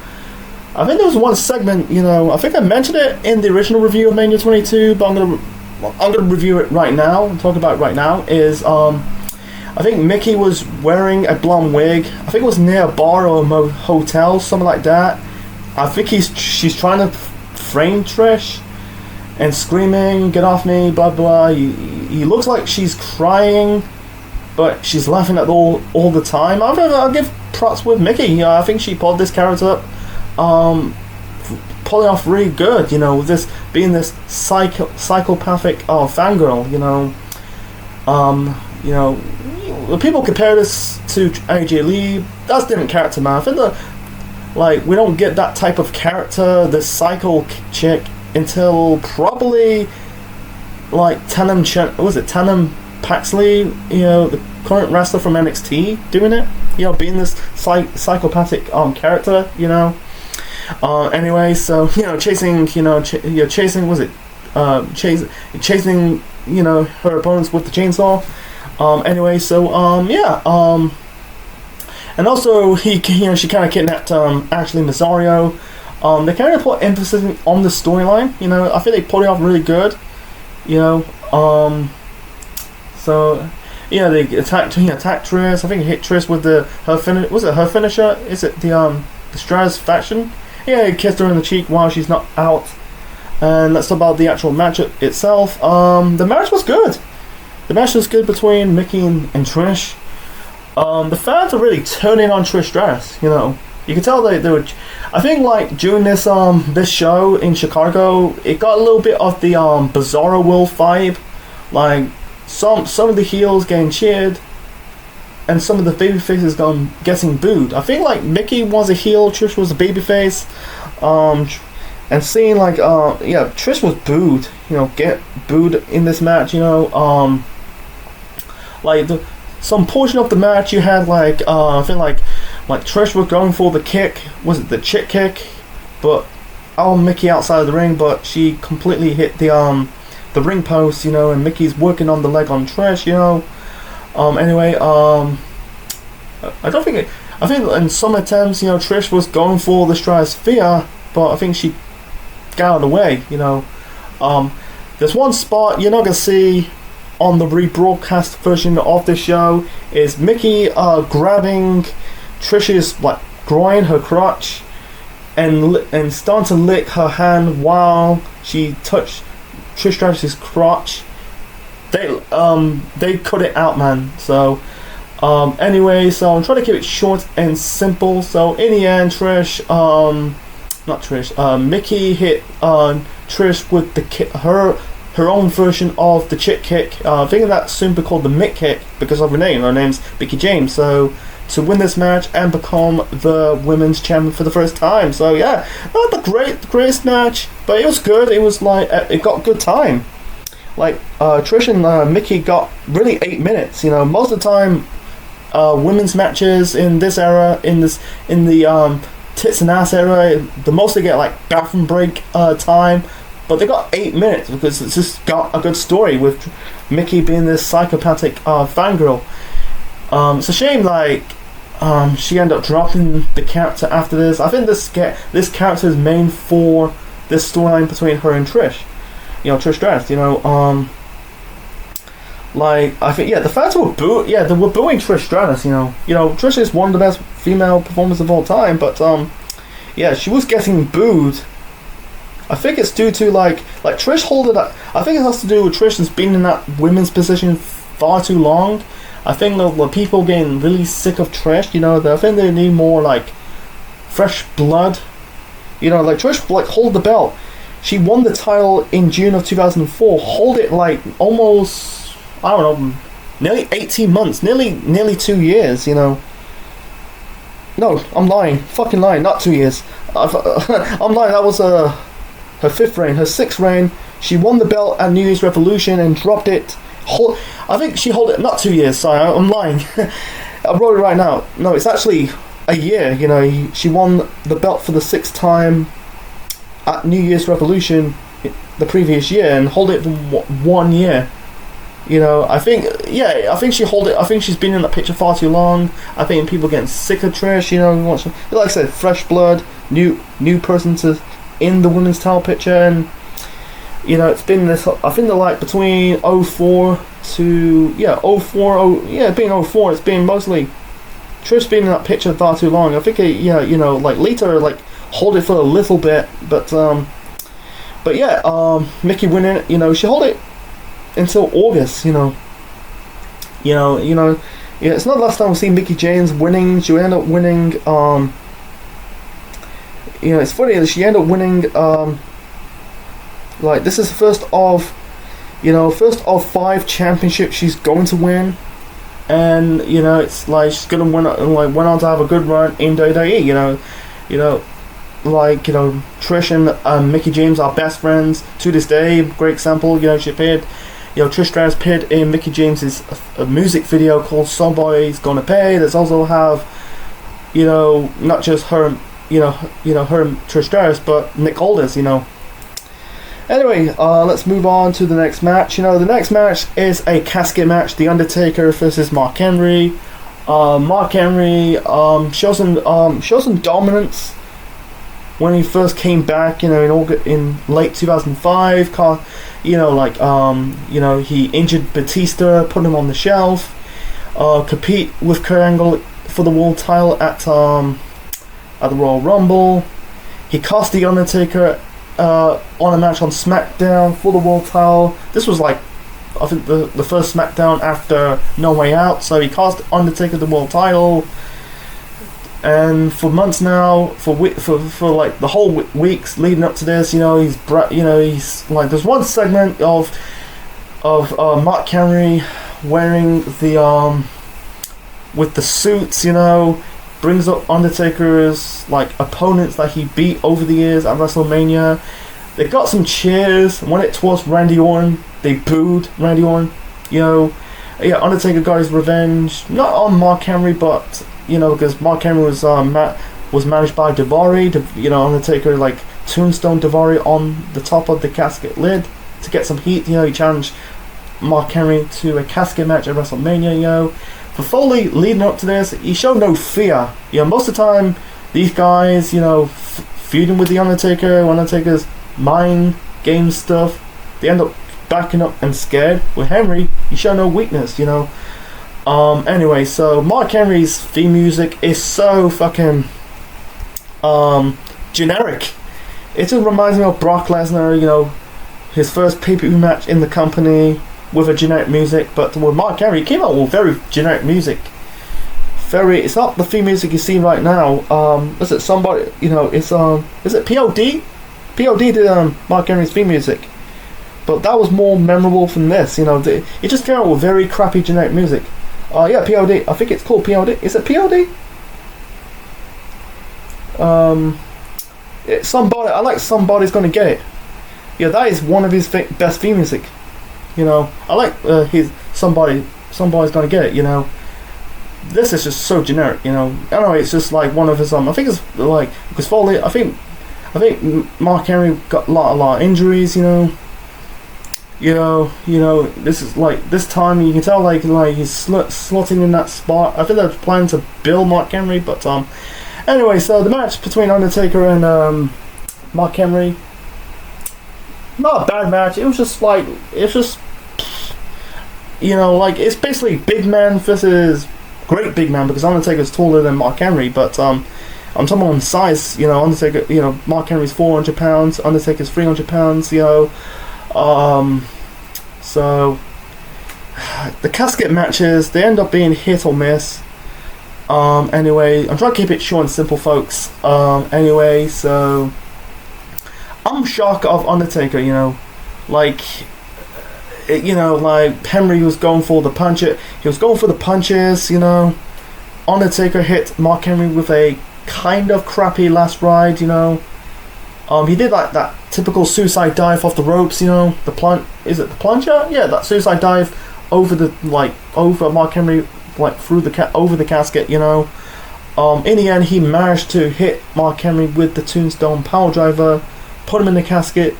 I think there was one segment. I think I mentioned it in the original review of Mania 22, but I'm gonna review it right now and talk about it right now. Is I think Mickey was wearing a blonde wig. I think it was near a bar or a hotel, something like that. I think she's trying to frame Trish and screaming, "Get off me!" Blah blah. He looks like she's crying, but she's laughing at all the time. I'll give props with Mickey. I think she pulled this character up. Pulling off really good, with this being this psychopathic fangirl, people compare this to AJ Lee. That's a different character, man. I think we don't get that type of character, this psycho chick, until probably Tatum Paxley, the current wrestler from NXT, doing it, being this psychopathic character, anyway, so chasing her opponents with the chainsaw. Anyway, so and also she kind of kidnapped Ashley Masario. They kind of put emphasis on the storyline. I feel they put it off really good. So they attacked Trish. I think he hit Trish with her finisher? Is it the Stratus faction? Yeah, he kissed her in the cheek while she's not out. And let's talk about the actual match itself. The match was good. The match was good between Mickey and Trish. The fans are really turning on Trish Stratus. You can tell they were. I think during this show in Chicago, it got a little bit of the Bizarro World vibe. Some of the heels getting cheered, and some of the babyfaces getting booed. I think Mickey was a heel, Trish was a babyface, and seeing Trish was booed. Get booed in this match. Some portion of the match you had I think Trish was going for the kick. Was it the chick kick? But Mickey outside of the ring, but she completely hit the ring post. And Mickey's working on the leg on Trish. Anyway, I think in some attempts, Trish was going for the Stratosphere, but I think she got out of the way. There's one spot you're not gonna see on the rebroadcast version of the show is Mickey grabbing Trish's groin, her crotch, and starting to lick her hand while she touched Trish Stratus's crotch. They cut it out, man. So anyway, so I'm trying to keep it short and simple. So in the end, Mickey hit Trish with her own version of the chick kick. I think that's soon be called the Mick kick because of her name. Her name's Mickie James. So to win this match and become the women's champion for the first time. So yeah, not the greatest match, but it was good. It was it got good time. Trish and Mickey got really 8 minutes. Most of the time, women's matches in this era, in the tits and ass era, the most they get bathroom break time, but they got 8 minutes because it's just got a good story with Mickey being this psychopathic fangirl. It's a shame she ended up dropping the character after this. I think this character is main for this storyline between her and Trish. Trish Stratus. Like, I think, the fans were they were booing Trish Stratus. Trish is one of the best female performers of all time, but she was getting booed. I think it's due to like Trish holding that. I think it has to do with Trish has been in that women's position far too long. I think the people getting really sick of Trish. I think they need more like fresh blood. Like Trish hold the belt. She won the title in June of 2004. Hold it like almost, I don't know, nearly 18 months, nearly 2 years. No, I'm lying. Fucking lying. Not 2 years. I'm lying. That was her 5th reign. Her 6th reign. She won the belt at New Year's Revolution and dropped it. I think she held it not 2 years. Sorry, I'm lying. I wrote it right now. No, it's actually a year. She won the belt for the 6th time at New Year's Revolution the previous year and hold it for 1 year. I think she hold it. I think she's been in that picture far too long. I think people are getting sick of Trish. Like I said, fresh blood, new person in the women's title picture, and it's been this. I think they're like between 04 to 04. Being 04, it's been mostly Trish being in that picture far too long. I think like Lita hold it for a little bit, but Mickey winning it. She hold it until August. It's not the last time we've seen Mickie James winning. She ended up winning. It's funny that she ended up winning. This is the first of 5 championships she's going to win, and it's like she's gonna win. Went on to have a good run in WWE. Trish and Mickie James are best friends to this day. Great example. She appeared. Trish Stratus appeared in Mickie James's music video called "Somebody's Gonna Pay." There's also have, not just her, her and Trish Stratus, but Nick Aldis. Anyway, let's move on to the next match. The next match is a casket match: The Undertaker versus Mark Henry. Mark Henry shows some dominance when he first came back, in late 2005. He injured Batista, put him on the shelf. Compete with Kurt Angle for the world title at the Royal Rumble. He cost The Undertaker on a match on SmackDown for the world title. This was I think the first SmackDown after No Way Out, so he cost Undertaker the world title. And for months now, for the whole weeks leading up to this, he's there's one segment of Mark Henry wearing the with the suits, brings up Undertaker's opponents that he beat over the years at WrestleMania. They got some cheers. When it was Randy Orton, they booed Randy Orton. Undertaker got his revenge, not on Mark Henry, but because Mark Henry was managed by Daivari. Undertaker tombstone Daivari on the top of the casket lid to get some heat. He challenged Mark Henry to a casket match at WrestleMania. For Foley, leading up to this, he showed no fear. Most of the time, these guys, feuding with the Undertaker, Undertaker's mind game stuff, they end up backing up and scared. With Henry, he showed no weakness. Anyway, so Mark Henry's theme music is so fucking generic. It just reminds me of Brock Lesnar, his first pay-per-view match in the company with a generic music. But with Mark Henry, he came out with very generic music. It's not the theme music you see right now. Is it somebody? Is it POD? POD did Mark Henry's theme music, but that was more memorable from this. It just came out with very crappy generic music. POD. I think it's called POD. Is it POD? It's somebody. I like Somebody's Gonna Get It. That is one of his best theme music. I like his Somebody's Gonna Get It. This is just so generic. I don't know. It's just one of his. I think it's because Foley. I think Mark Henry got a lot of injuries. This is this time you can tell he's slotting in that spot. I think they're planning to build Mark Henry, but anyway, so the match between Undertaker and Mark Henry, not a bad match. It was just like, it's just, you know, like, it's basically big man versus great big man, because Undertaker's taller than Mark Henry, but I'm talking on size, you know. Undertaker, you know, Mark Henry's 400 pounds, Undertaker's 300 pounds, you know. So the casket matches, they end up being hit or miss. Anyway, I'm trying to keep it short and simple, folks. Anyway, so I'm shocked of Undertaker, you know, like, you know, like Henry was going for the punch. He was going for the punches, you know. Undertaker hit Mark Henry with a kind of crappy last ride, you know. He did like that typical suicide dive off the ropes, you know. Is it the plunger? Yeah, that suicide dive over Mark Henry, like through over the casket, you know. In the end, he managed to hit Mark Henry with the Tombstone Power Driver, put him in the casket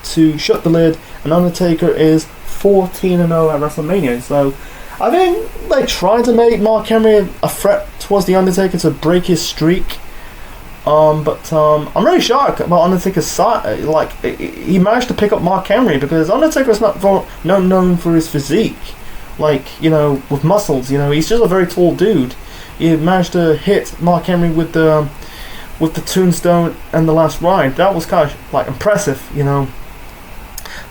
to shut the lid, and Undertaker is 14-0 at WrestleMania. So I think they tried to make Mark Henry a threat towards the Undertaker to break his streak. But I'm really shocked about Undertaker's side. Like, he managed to pick up Mark Henry, because Undertaker's not known for his physique, like, you know, with muscles. You know, he's just a very tall dude. He managed to hit Mark Henry with the Tombstone and the last ride. That was kind of like impressive, you know.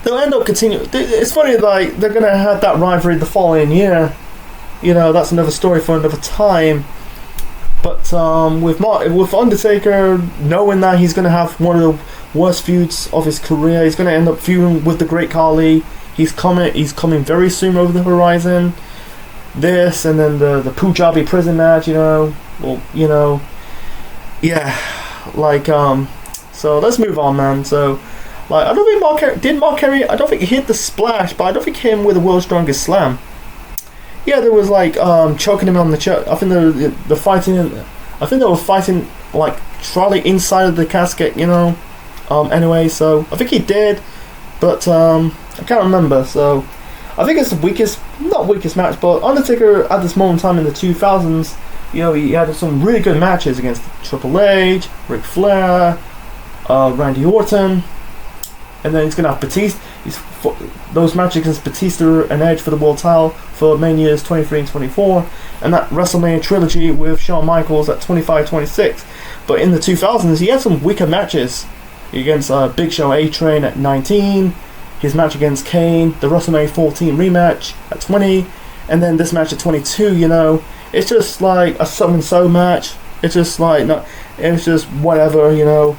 They'll end up continuing. It's funny, like, they're gonna have that rivalry the following year. You know, that's another story for another time. But with Undertaker knowing that he's gonna have one of the worst feuds of his career, he's gonna end up feuding with the Great Khali. He's coming very soon over the horizon. This, and then the Punjabi prison match, you know. Well, you know, yeah, like So let's move on, man. So, like, I don't think Mark Henry. I don't think he hit the splash, but I don't think he hit him with the world's strongest slam. Yeah, there was like choking him on the chest. I think the fighting. I think they were fighting like Charlie inside of the casket, you know. Anyway, so I think he did, but I can't remember. So I think it's the not weakest match, but Undertaker at this moment in time in the 2000s, you know, he had some really good matches against Triple H, Ric Flair, Randy Orton, and then he's gonna have Batista. Those matches against Batista and Edge for the world title for Manias 23 and 24, and that WrestleMania trilogy with Shawn Michaels at 25, 26. But in the 2000s, he had some weaker matches against Big Show A-Train at 19, his match against Kane, the WrestleMania 14 rematch at 20, and then this match at 22. You know, it's just like a so match. It's just like it's just whatever, you know.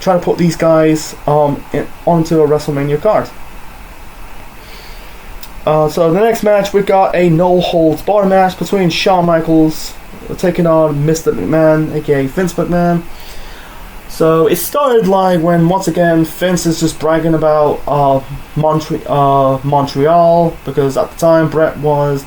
Try to put these guys onto a WrestleMania card. So the next match, we got a no holds barred match between Shawn Michaels taking on Mr. McMahon, aka Vince McMahon. So it started like when once again Vince is just bragging about Montreal, because at the time Brett was,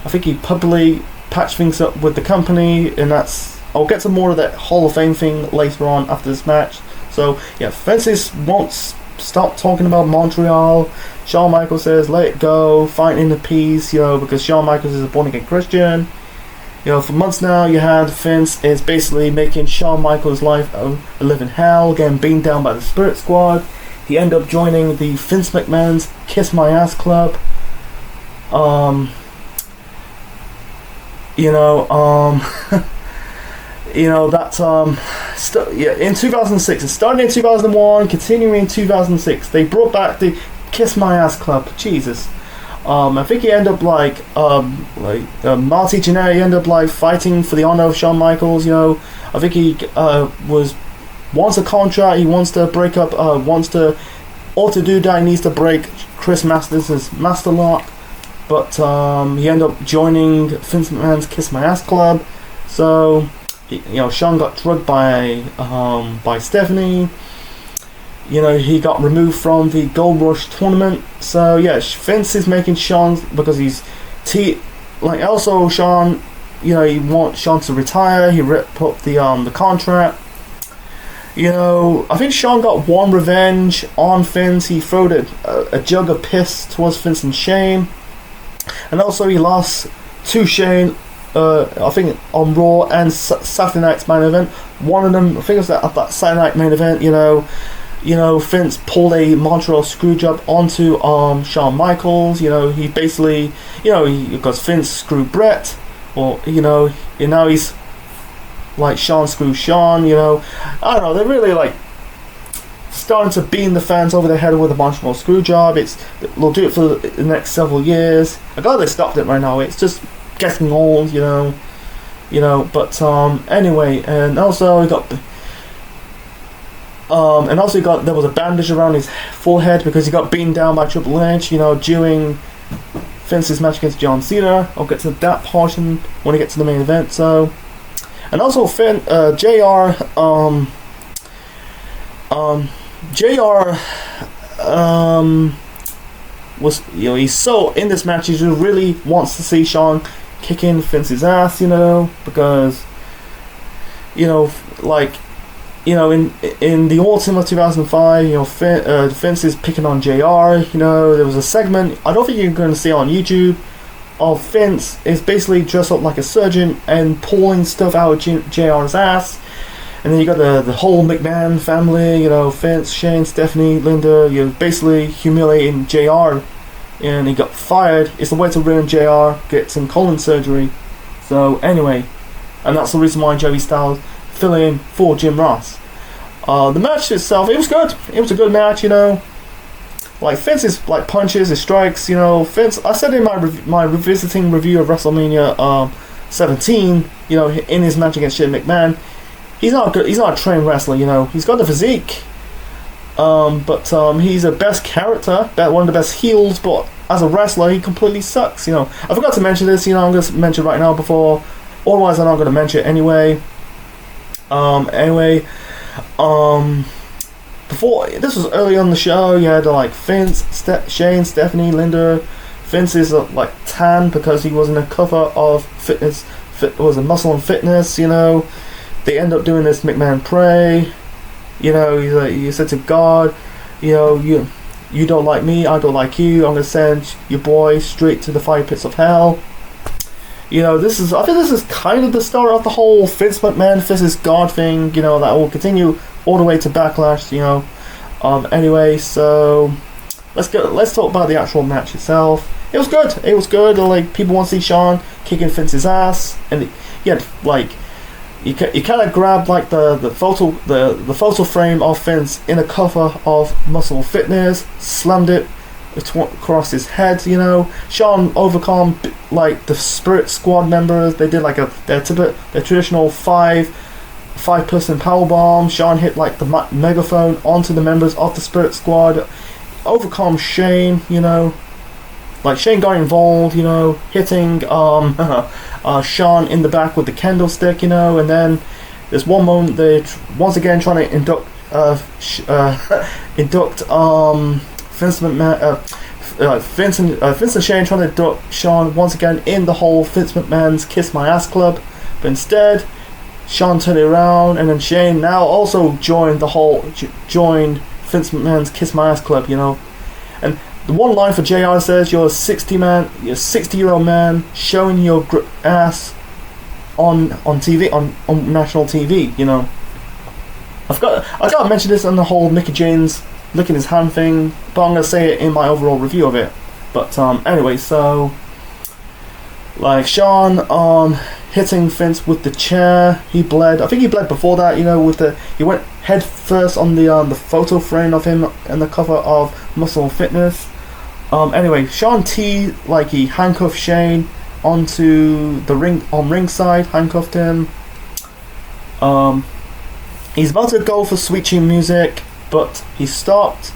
I think he publicly patched things up with the company, and I'll get to more of that Hall of Fame thing later on after this match. So yeah, Vince won't stop talking about Montreal. Shawn Michaels says, let it go, fight in the peace, you know, because Shawn Michaels is a born again Christian. You know, for months now, you had Vince is basically making Shawn Michaels' life a living hell, getting beaten down by the Spirit Squad. He ended up joining the Vince McMahon's Kiss My Ass Club. You know, that in 2006, it started in 2001, continuing in 2006. They brought back the Kiss My Ass Club. Jesus. I think he ended up like Marty Jannetty ended up like fighting for the honor of Shawn Michaels. You know, I think he wants a contract. He wants to break up. To do that, he needs to break Chris Masters' master lock. But he ended up joining Vince McMahon's Kiss My Ass Club. So, you know, Shawn got drugged by Stephanie. You know, he got removed from the Gold Rush tournament. So yeah, Vince is making Shawn, because he's also Shawn. You know, he wants Shawn to retire. He ripped up the contract. You know, I think Shawn got one revenge on Vince. He threw a jug of piss towards Vince in shame, and also he lost to Shane. I think on Raw and Saturday Night's main event. One of them, I think it was at that Saturday Night main event. You know, Vince pulled a Montreal Screwjob onto Shawn Michaels. He basically, because Vince screwed Brett, or and now he's like Shawn screwed Shawn. I don't know. They're really like starting to beat the fans over the head with a Montreal Screwjob. They'll do it for the next several years. I'm glad they stopped it right now. It's just getting old, But anyway, and also he got. There was a bandage around his forehead because he got beaten down by Triple H, during Vince's match against John Cena. I'll get to that portion when we get to the main event. So, and also JR was he's so in this match. He just really wants to see Shawn kicking Vince's ass, because in the autumn of 2005, Vince is picking on JR. There was a segment, I don't think you're going to see on YouTube, of Vince is basically dressed up like a surgeon and pulling stuff out of JR's ass. And then you got the whole McMahon family, Vince, Shane, Stephanie, Linda, basically humiliating JR. And he got fired. It's the way to ruin JR, get some colon surgery. So anyway, and that's the reason why Joey Styles fill in for Jim Ross. The match itself, it was good. It was a good match, Like Vince's like punches, his strikes, Vince. I said in my revisiting review of WrestleMania 17, in his match against Shane McMahon, he's not good. He's not a trained wrestler, He's got the physique, but he's a best character, one of the best heels. But as a wrestler, he completely sucks. I forgot to mention this. I'm going to mention it right now before. Otherwise, I'm not going to mention it anyway. Before this was early on the show, you had like Vince, Shane, Stephanie, Linda. Vince is like tan because he was in a cover of Fitness. Was a Muscle and Fitness. They end up doing this McMahon pray. You said to God, you don't like me, I don't like you. I'm gonna send your boy straight to the fire pits of hell. I think this is kind of the start of the whole Vince McMahon versus God thing, that will continue all the way to Backlash, Anyway, so let's talk about the actual match itself. It was good. Like, people want to see Shawn kicking Vince's ass, and you kind of grabbed like the photo frame of Vince in a cover of Muscle Fitness, slammed it across his head. Shawn overcome like the Spirit Squad members. They did like their traditional five-person powerbomb. Shawn hit like the megaphone onto the members of the Spirit Squad, overcome Shane. Like Shane got involved, hitting Shawn in the back with the candlestick, and then there's one moment they once again trying to induct Vince McMahon, Vince and Shane trying to induct Shawn once again in the whole Vince McMahon's Kiss My Ass Club, but instead Shawn turned it around, and then Shane now also joined Vince McMahon's Kiss My Ass Club, and the one line for JR says, "You're a 60-year-old man showing your ass on TV, on national TV." I gotta mention this on the whole Mickey James licking his hand thing, but I'm gonna say it in my overall review of it. But anyway, so like Shawn hitting Vince with the chair, he bled. I think he bled before that. He went head first on the photo frame of him in the cover of Muscle and Fitness. Anyway, Shawn T, like, he handcuffed Shane onto the ring, on ringside, handcuffed him. He's about to go for Sweet Chin Music, but he stopped.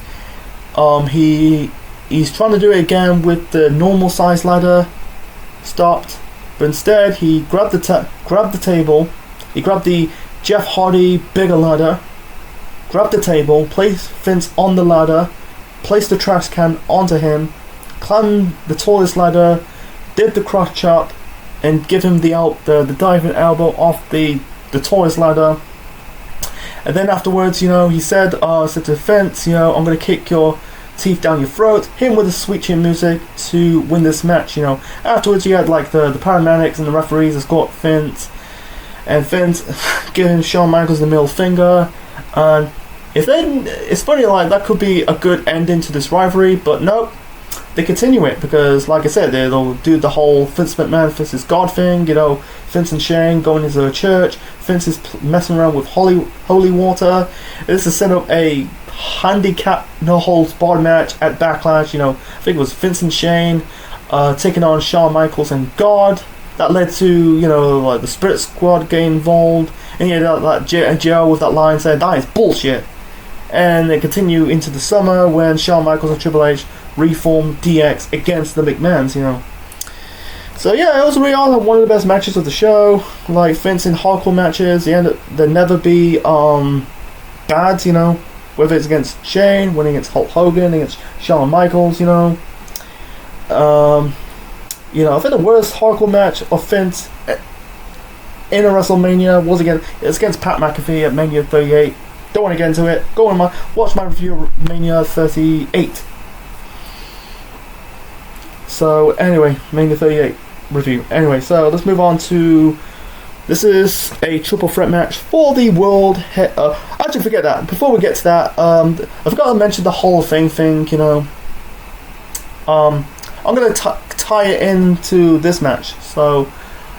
He's trying to do it again with the normal size ladder, stopped, but instead he grabbed the table. He grabbed the Jeff Hardy bigger ladder, grabbed the table, placed Vince on the ladder, placed the trash can onto him, climbed the tallest ladder, did the cross chop, and give him the diving elbow off the tallest ladder. And then afterwards, he said to Vince, I'm going to kick your teeth down your throat, hit him with the Sweet Chin Music to win this match. Afterwards, you had like the paramedics and the referees escort Vince, and Vince giving Shawn Michaels the middle finger, and If then it's funny, like that could be a good ending to this rivalry, but nope, they continue it because, like I said, they'll do the whole Vince McMahon versus God thing. You know, Vince and Shane going into a church. Vince is messing around with holy water. This is set up a handicap no holds barred match at Backlash. You know, I think it was Vince and Shane taking on Shawn Michaels and God. That led to, you know, like the Spirit Squad getting involved, and you know that Joe with that line saying that is bullshit. And they continue into the summer when Shawn Michaels and Triple H reform DX against the McMahons, you know. So yeah, it was really one of the best matches of the show. Like Vince in hardcore matches, they never be bad, you know. Whether it's against Shane, winning against Hulk Hogan, against Shawn Michaels, you know. You know, I think the worst hardcore match of Vince in a WrestleMania was against Pat McAfee at Mania 38. Don't want to get into it. Go on watch my review of Mania 38. So anyway, Mania 38 review. Anyway, so let's move on to. This is a triple threat match for the world. Actually, forget that. Before we get to that, I forgot to mention the Hall of Fame thing. You know, I'm gonna tie it into this match. So,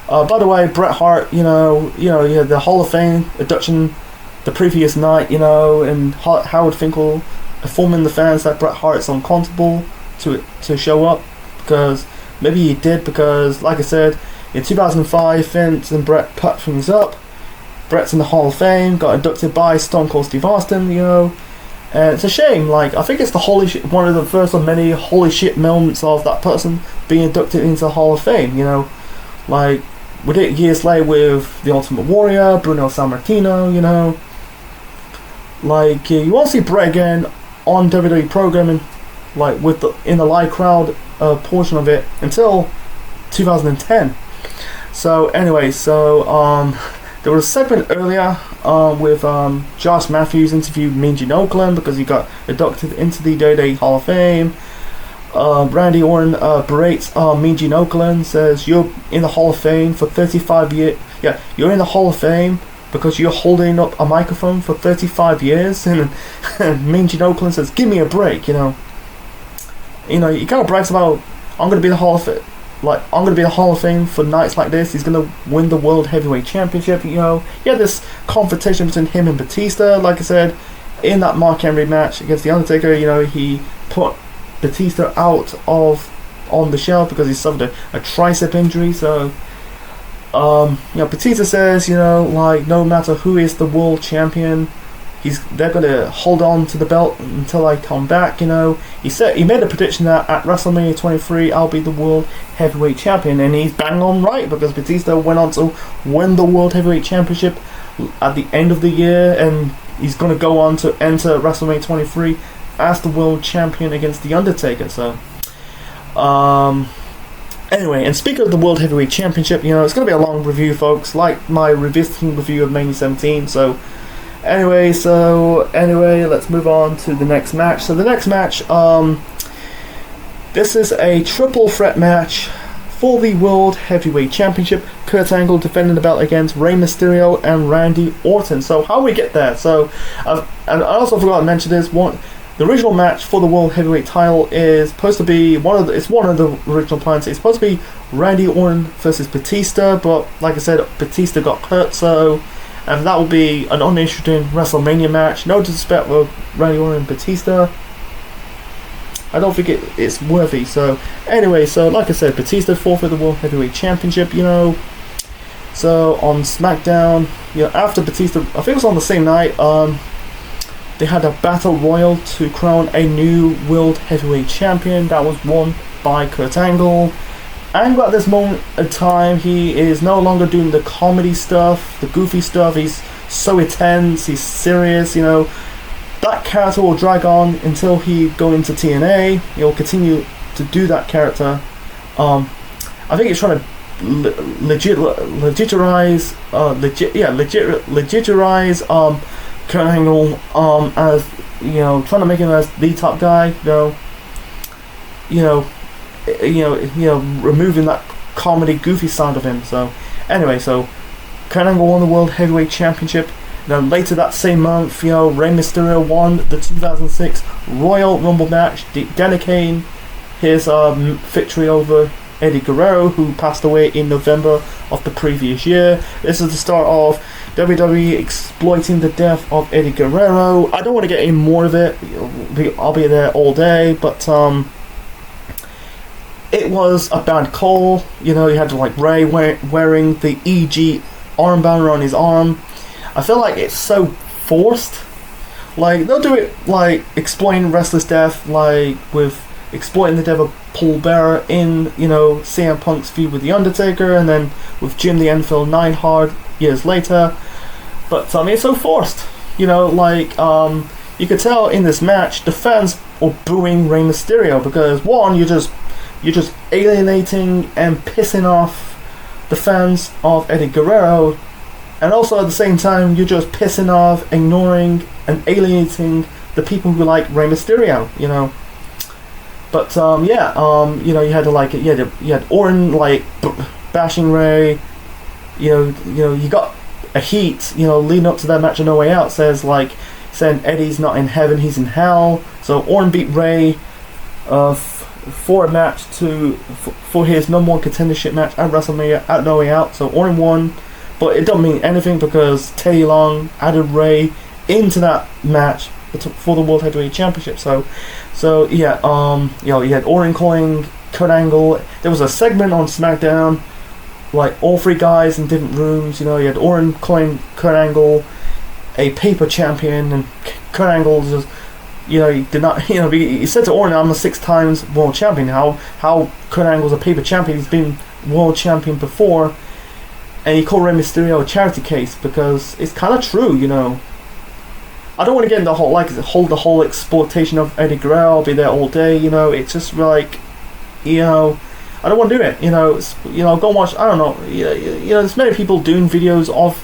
by the way, Bret Hart, you know, the Hall of Fame induction the previous night, you know, and Howard Finkel informing the fans that Bret Hart's uncomfortable to show up because maybe he did because, like I said, in 2005, Vince and Bret put things up. Bret's in the Hall of Fame, got inducted by Stone Cold Steve Austin, you know, and it's a shame. Like, I think it's one of the first of many holy shit moments of that person being inducted into the Hall of Fame, you know, like we did years later with the Ultimate Warrior, Bruno Sammartino, you know. Like you won't see Bret again on WWE programming, like in the live crowd portion of it until 2010. So anyway, there was a segment earlier with Josh Matthews interviewed Mean Gene Okerlund because he got inducted into the WWE Hall of Fame. Randy Orton berates Mean Gene Okerlund, says you're in the Hall of Fame for 35 years. Yeah, you're in the Hall of Fame because you're holding up a microphone for 35 years, and Mean Gene Okerlund says, "Give me a break," you know. You know, he kind of brags about, "I'm gonna be in the Hall of Fame. Like, I'm gonna be in the Hall of Fame for nights like this." He's gonna win the World Heavyweight Championship. You know, he had this confrontation between him and Batista. Like I said, in that Mark Henry match against the Undertaker, you know, he put Batista out on the shelf because he suffered a tricep injury. So. You know, Batista says, you know, like no matter who is the world champion, they're gonna hold on to the belt until I come back. You know, he made a prediction that at WrestleMania 23 I'll be the world heavyweight champion, and he's bang on right because Batista went on to win the world heavyweight championship at the end of the year, and he's gonna go on to enter WrestleMania 23 as the world champion against the Undertaker. So, anyway, and speaking of the World Heavyweight Championship, you know, it's going to be a long review, folks, like my revisiting review of Mania 17. So, anyway, let's move on to the next match. So, the next match, this is a triple threat match for the World Heavyweight Championship. Kurt Angle defending the belt against Rey Mysterio and Randy Orton. So, how we get there? So, and I also forgot to mention this one. The original match for the World Heavyweight title is supposed to be one of the original plans. It's supposed to be Randy Orton versus Batista, but like I said, Batista got hurt, so and that will be an uninteresting WrestleMania match. No disrespect with Randy Orton and Batista, I don't think it's worthy. So anyway, so like I said, Batista forfeited the World Heavyweight Championship, you know. So on SmackDown, you know, after Batista, I think it was on the same night, they had a battle royal to crown a new World Heavyweight Champion that was won by Kurt Angle. Angle at this moment in time, he is no longer doing the comedy stuff, the goofy stuff. He's so intense, he's serious, you know. That character will drag on until he go into TNA. He'll continue to do that character. I think he's trying to legitimize Kurt Angle as, you know, trying to make him as the top guy, removing that comedy goofy side of him. So anyway, so Kurt Angle won the World Heavyweight Championship Then later that same month, Rey Mysterio won the 2006 Royal Rumble match, dedicating his victory over Eddie Guerrero, who passed away in November of the previous year. This is the start of WWE exploiting the death of Eddie Guerrero. I don't want to get any more of it. I'll be there all day, but it was a bad call. You had Rey wearing the EG armband on his arm. I feel like it's so forced. They'll do it explain wrestler's death, with exploiting the death of Paul Bearer in CM Punk's feud with The Undertaker, and then with Jim the NFL 9 hard years later. But it's so forced. You could tell in this match the fans were booing Rey Mysterio because one, you're just alienating and pissing off the fans of Eddie Guerrero, and also at the same time you're just pissing off, ignoring and alienating the people who like Rey Mysterio. But you had Orton bashing Rey. You got a heat. Leading up to that match on No Way Out saying Eddie's not in heaven, he's in hell. So Orton beat Rey for a match for his #1 contendership match at WrestleMania at No Way Out. So Orton won, but it don't mean anything because Teddy Long added Rey into that match for the World Heavyweight Championship. So you had Orton calling Kurt Angle. There was a segment on SmackDown, all three guys in different rooms. You had Orton calling Kurt Angle a paper champion, and Kurt Angle just, he did not, he said to Orton, "I'm a 6 times world champion." How Kurt Angle's a paper champion? He's been world champion before, and he called Rey Mysterio a charity case because it's kind of true, I don't want to get into the whole exploitation of Eddie Guerrero. I'll be there all day. It's just I don't want to do it. Go watch. I don't know. There's many people doing videos of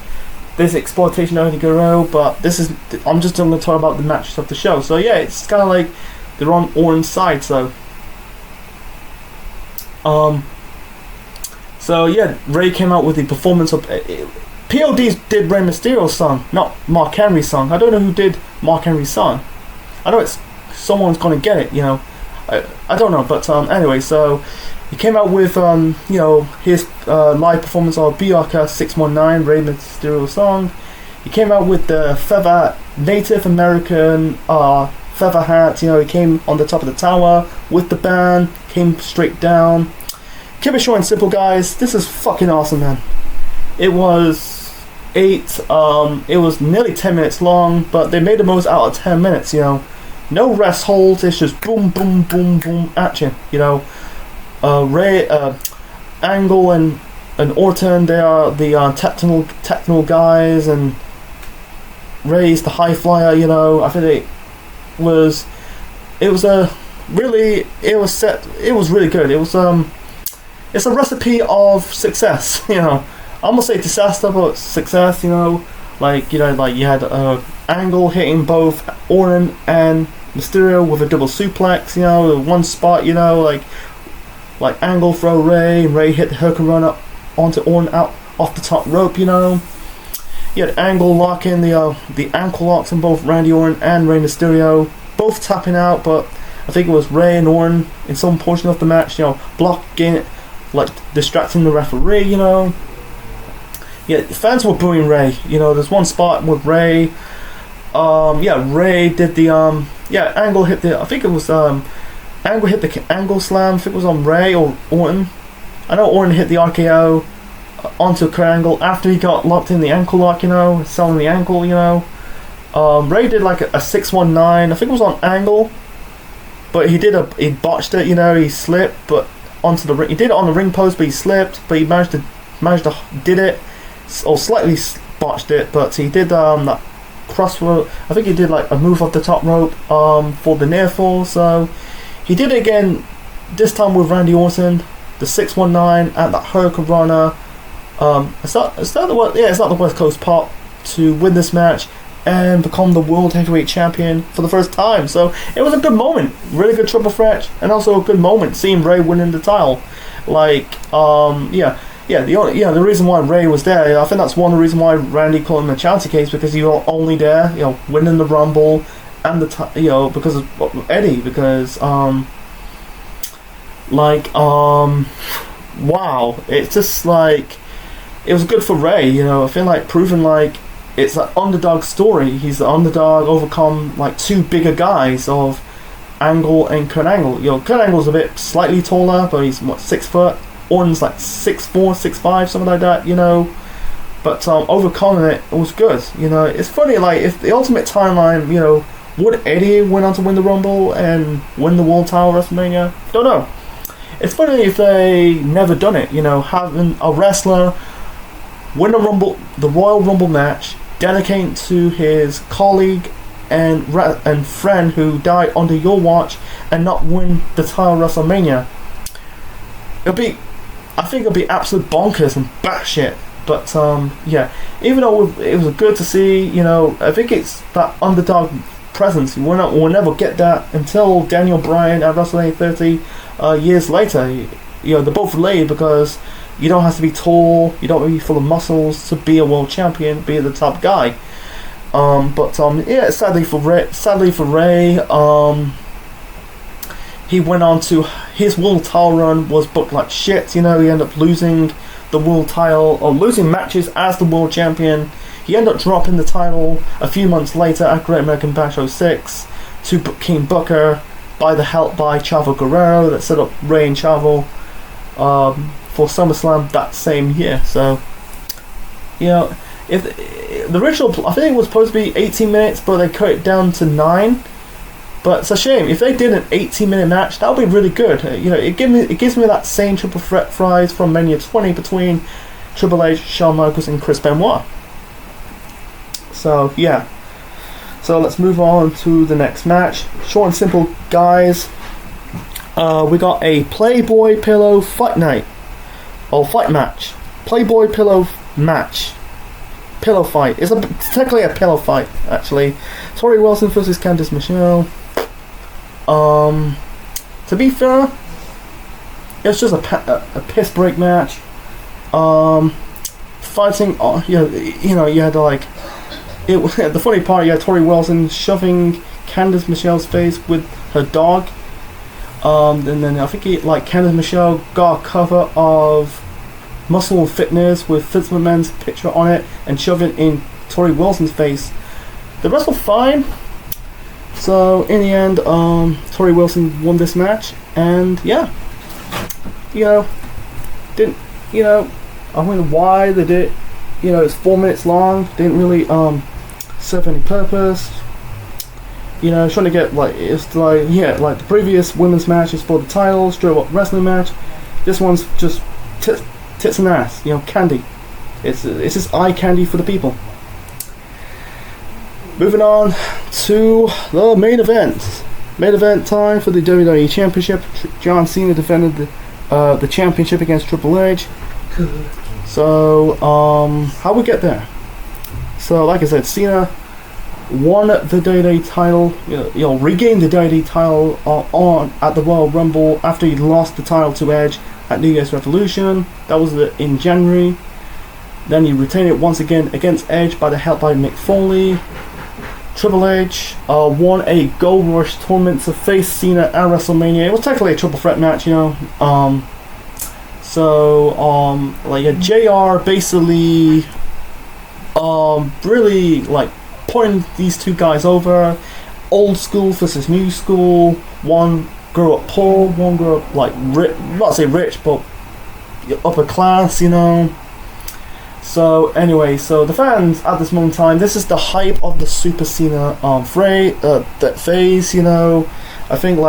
this exploitation of Eddie Guerrero, but I'm just going to talk about the matches of the show. So yeah, it's kind of they're on Orton's side. So yeah, Rey came out with the performance of. PODs did Rey Mysterio's song, not Mark Henry's song. I don't know who did Mark Henry's song. I know someone's gonna get it, I don't know, but anyway, so he came out with his live performance of Bianca 619, Rey Mysterio's song. He came out with the feather Native American feather hat. He came on the top of the tower with the band, came straight down. Keep it short and simple, guys. This is fucking awesome, man. It was it was nearly 10 minutes long, but they made the most out of 10 minutes. No rest holds. It's just boom, boom, boom, boom action. Rey, Angle and Orton, they are the technical guys, and Rey's the high flyer. I think it was really good. It was it's a recipe of success. I'm gonna say disaster, but success. You had Angle hitting both Orton and Mysterio with a double suplex. One spot. Like Angle throw Rey, and Rey hit the Hurricanrana onto Orton out off the top rope. You had Angle locking the ankle locks on both Randy Orton and Rey Mysterio, both tapping out. But I think it was Rey and Orton in some portion of the match. Blocking it, distracting the referee. Yeah, fans were booing Rey. There's one spot with Rey. Rey did the Angle hit the. I think it was Angle hit the Angle Slam. I think it was on Rey or Orton. I know Orton hit the RKO onto Kurt Angle after he got locked in the ankle lock. Selling the ankle. Rey did a 619. I think it was on Angle, but he botched it. He slipped, but onto the ring. He did it on the ring post, but he slipped. But he managed to did it. Or slightly botched it, but he did that cross rope. I think he did a move off the top rope for the near fall. So he did it again, this time with Randy Orton, the 619 and that Hurricanrana. It's not the West Coast Pop to win this match and become the World Heavyweight Champion for the first time. So it was a good moment, really good triple threat, and also a good moment seeing Rey winning the title. the reason why Ray was there, I think that's one of the reasons why Randy called him a charity case, because you were only there, winning the Rumble, and because of Eddie, because wow, it's just like, it was good for Ray, I feel like proving like it's an underdog story. He's the underdog, overcome like two bigger guys of Angle and Kurt Angle. Kurt Angle's a bit slightly taller, but he's 6 foot. Orton's like 6'4", 6'5", something like that, But overcoming it was good. It's funny, like, if the Ultimate Timeline, would Eddie went on to win the Rumble and win the World Title WrestleMania? Don't know. It's funny if they never done it, having a wrestler win the Royal Rumble match, dedicating to his colleague and friend who died under your watch, and not win the title WrestleMania. I think it'll be absolute bonkers and batshit. But even though it was good to see, I think it's that underdog presence. We'll never get that until Daniel Bryan at WrestleMania 30 years later. They're both related, because you don't have to be tall, you don't have to be full of muscles to be a world champion, be the top guy. Sadly for Ray, he went on to his world title run was booked like shit. He ended up losing the world title, or losing matches as the world champion. He ended up dropping the title a few months later at Great American Bash 06 to King Booker by the help by Chavo Guerrero, that set up Ray and Chavo for SummerSlam that same year. So, if the original, I think it was supposed to be 18 minutes, but they cut it down to 9. But it's a shame. If they did an 18-minute match, that would be really good. It gives me that same triple threat prize from Mania 20 between Triple H, Shawn Michaels, and Chris Benoit. So yeah. So let's move on to the next match. Short and simple, guys. We got a Playboy Pillow fight night, or fight match. Playboy Pillow match. Pillow fight. It's technically a pillow fight, actually. Tori Wilson versus Candice Michelle. To be fair, it's just a piss break match. Fighting, you had like, the funny part, you had Tori Wilson shoving Candice Michelle's face with her dog. And then I think Candice Michelle got a cover of Muscle and Fitness with Vince McMahon's picture on it and shove it in Tori Wilson's face. The rest were fine. So in the end, Tori Wilson won this match, and I wonder why they did it. It's 4 minutes long. Didn't really serve any purpose. Trying to get like the previous women's matches for the titles, straight up wrestling match. This one's just tits and ass, candy. It's just eye candy for the people. Moving on to the main event. Main event time for the WWE Championship. John Cena defended the championship against Triple H. So, how we get there? So, like I said, Cena won the WWE title, regained the WWE title at the Royal Rumble after he lost the title to Edge at New Year's Revolution. That was in January. Then he retained it once again against Edge by the help by Mick Foley. Triple H won a Gold Rush tournament to face Cena at WrestleMania. It was technically a triple threat match, JR basically really putting these two guys over. Old school versus new school. One grew up poor, one grew up not say rich, but upper class, So anyway, so the fans at this moment in time, this is the hype of the Super Cena phase, I think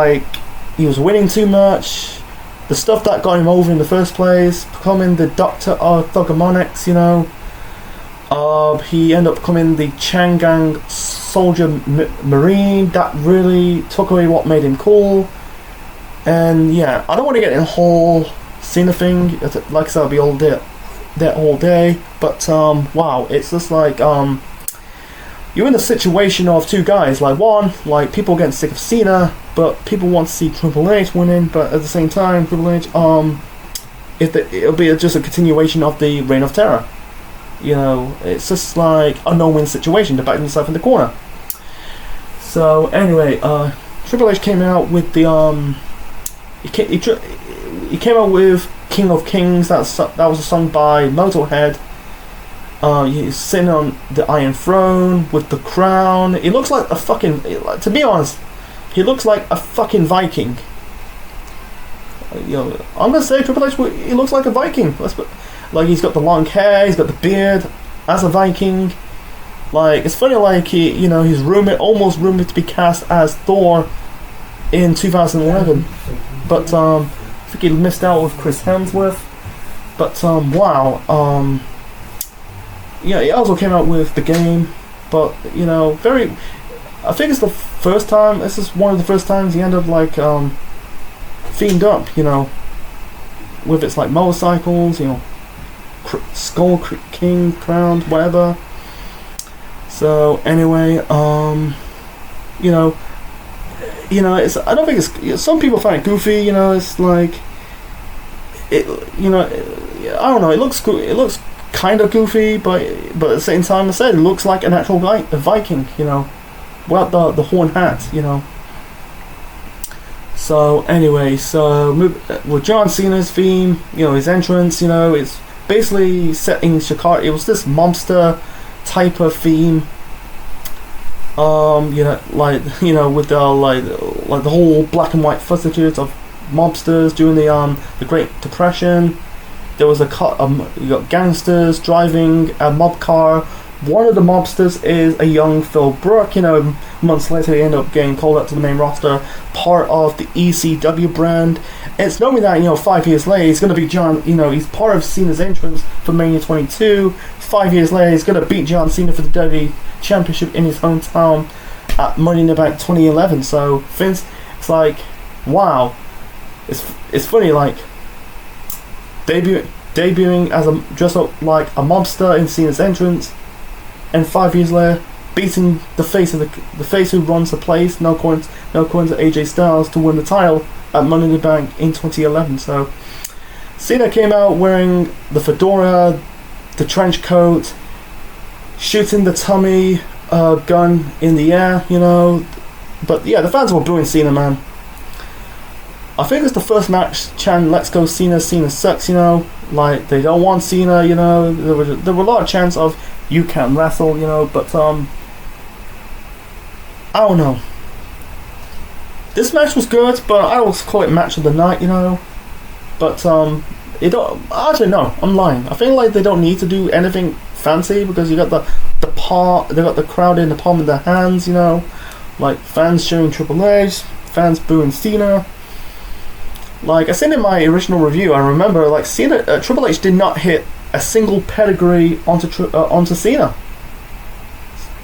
he was winning too much. The stuff that got him over in the first place, becoming the Doctor of Thuganomics, he ended up becoming the Changang Soldier Marine. That really took away what made him cool. And yeah, I don't want to get in the whole Cena thing. Like I said, I'll be all day. But wow, it's just you're in a situation of two guys. People getting sick of Cena, but people want to see Triple H winning. But at the same time, Triple H it'll be just a continuation of the Reign of Terror. You know, it's just like a no-win situation. They're backing themselves in the corner. So anyway, Triple H came out with the he came out with King of Kings. That was a song by Motorhead. He's sitting on the Iron Throne with the crown. He looks like a fucking. To be honest, he looks like a fucking Viking. You know, I'm gonna say Triple H. He looks like a Viking. Like he's got the long hair, he's got the beard as a Viking. Like it's funny, like he's almost rumored to be cast as Thor in 2011, but I think he missed out with Chris Hemsworth. But wow, yeah, he also came out with the game, but you know, I think it's the first time. This is one of the first times he ended up like themed up, you know, with its like motorcycles, you know. Skull King crowned, whatever. So anyway, it's. I don't think it's. Some people find it goofy. You know, it's like it. You know, I don't know. It looks kind of goofy, but at the same time, I said it looks like an actual a Viking. You know, without the horn hat. You know. So anyway, with John Cena's theme, you know, his entrance, you know, it's basically set in Chicago. It was this mobster type of theme. You know, like, you know, with the like the whole black and white footage of mobsters during the Great Depression. There was you got gangsters driving a mob car. One of the mobsters is a young Phil Brook. You know, months later he ended up getting called up to the main roster, part of the ECW brand. It's knowing that, you know, 5 years later he's going to be John. You know, he's part of Cena's entrance for Mania 22. 5 years later he's going to beat John Cena for the WWE Championship in his hometown at Money in the Bank 2011. So Vince, it's like, wow, it's funny, like debuting as dressed up like a mobster in Cena's entrance. And 5 years later, beating the face who runs the place, no coins to AJ Styles, to win the title at Money in the Bank in 2011. So Cena came out wearing the fedora, the trench coat, shooting the Tommy gun in the air, you know. But yeah, the fans were booing Cena, man. I think it's the first match chant, "Let's go Cena, Cena sucks," you know. Like, they don't want Cena, you know. There were a lot of chants of "you can't wrestle," you know. But I don't know. This match was good, but I would call it match of the night, you know. But it don't. Actually, no, I'm lying. I feel like they don't need to do anything fancy, because you got they got the crowd in the palm of their hands, you know. Like, fans cheering Triple H, fans booing Cena. Like I said in my original review, I remember like Triple H did not hit a single pedigree onto Cena.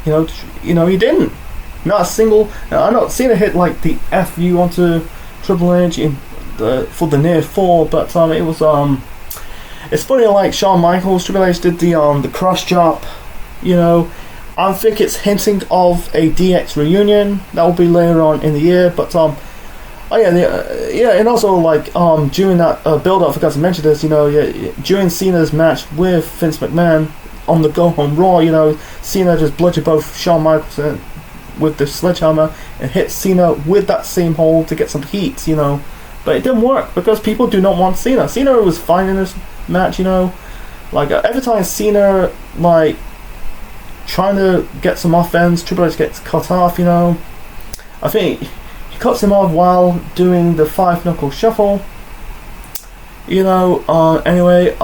You know he didn't. Not a single. I know Cena hit like the FU onto Triple H for the near fall, but it was It's funny, like Shawn Michaels, Triple H did the cross chop. You know, I think it's hinting of a DX reunion that will be later on in the year, but oh yeah, and also like during that build up, I forgot to mention this. You know, during Cena's match with Vince McMahon on the Go Home Raw, you know, Cena just bludgeoned both Shawn Michaels with the sledgehammer and hit Cena with that same hold to get some heat, you know. But it didn't work because people do not want Cena. Cena was fine in this match, you know. Like every time Cena like trying to get some offense, Triple H gets cut off, you know. I think cuts him off while doing the 5-knuckle shuffle. You know, anyway,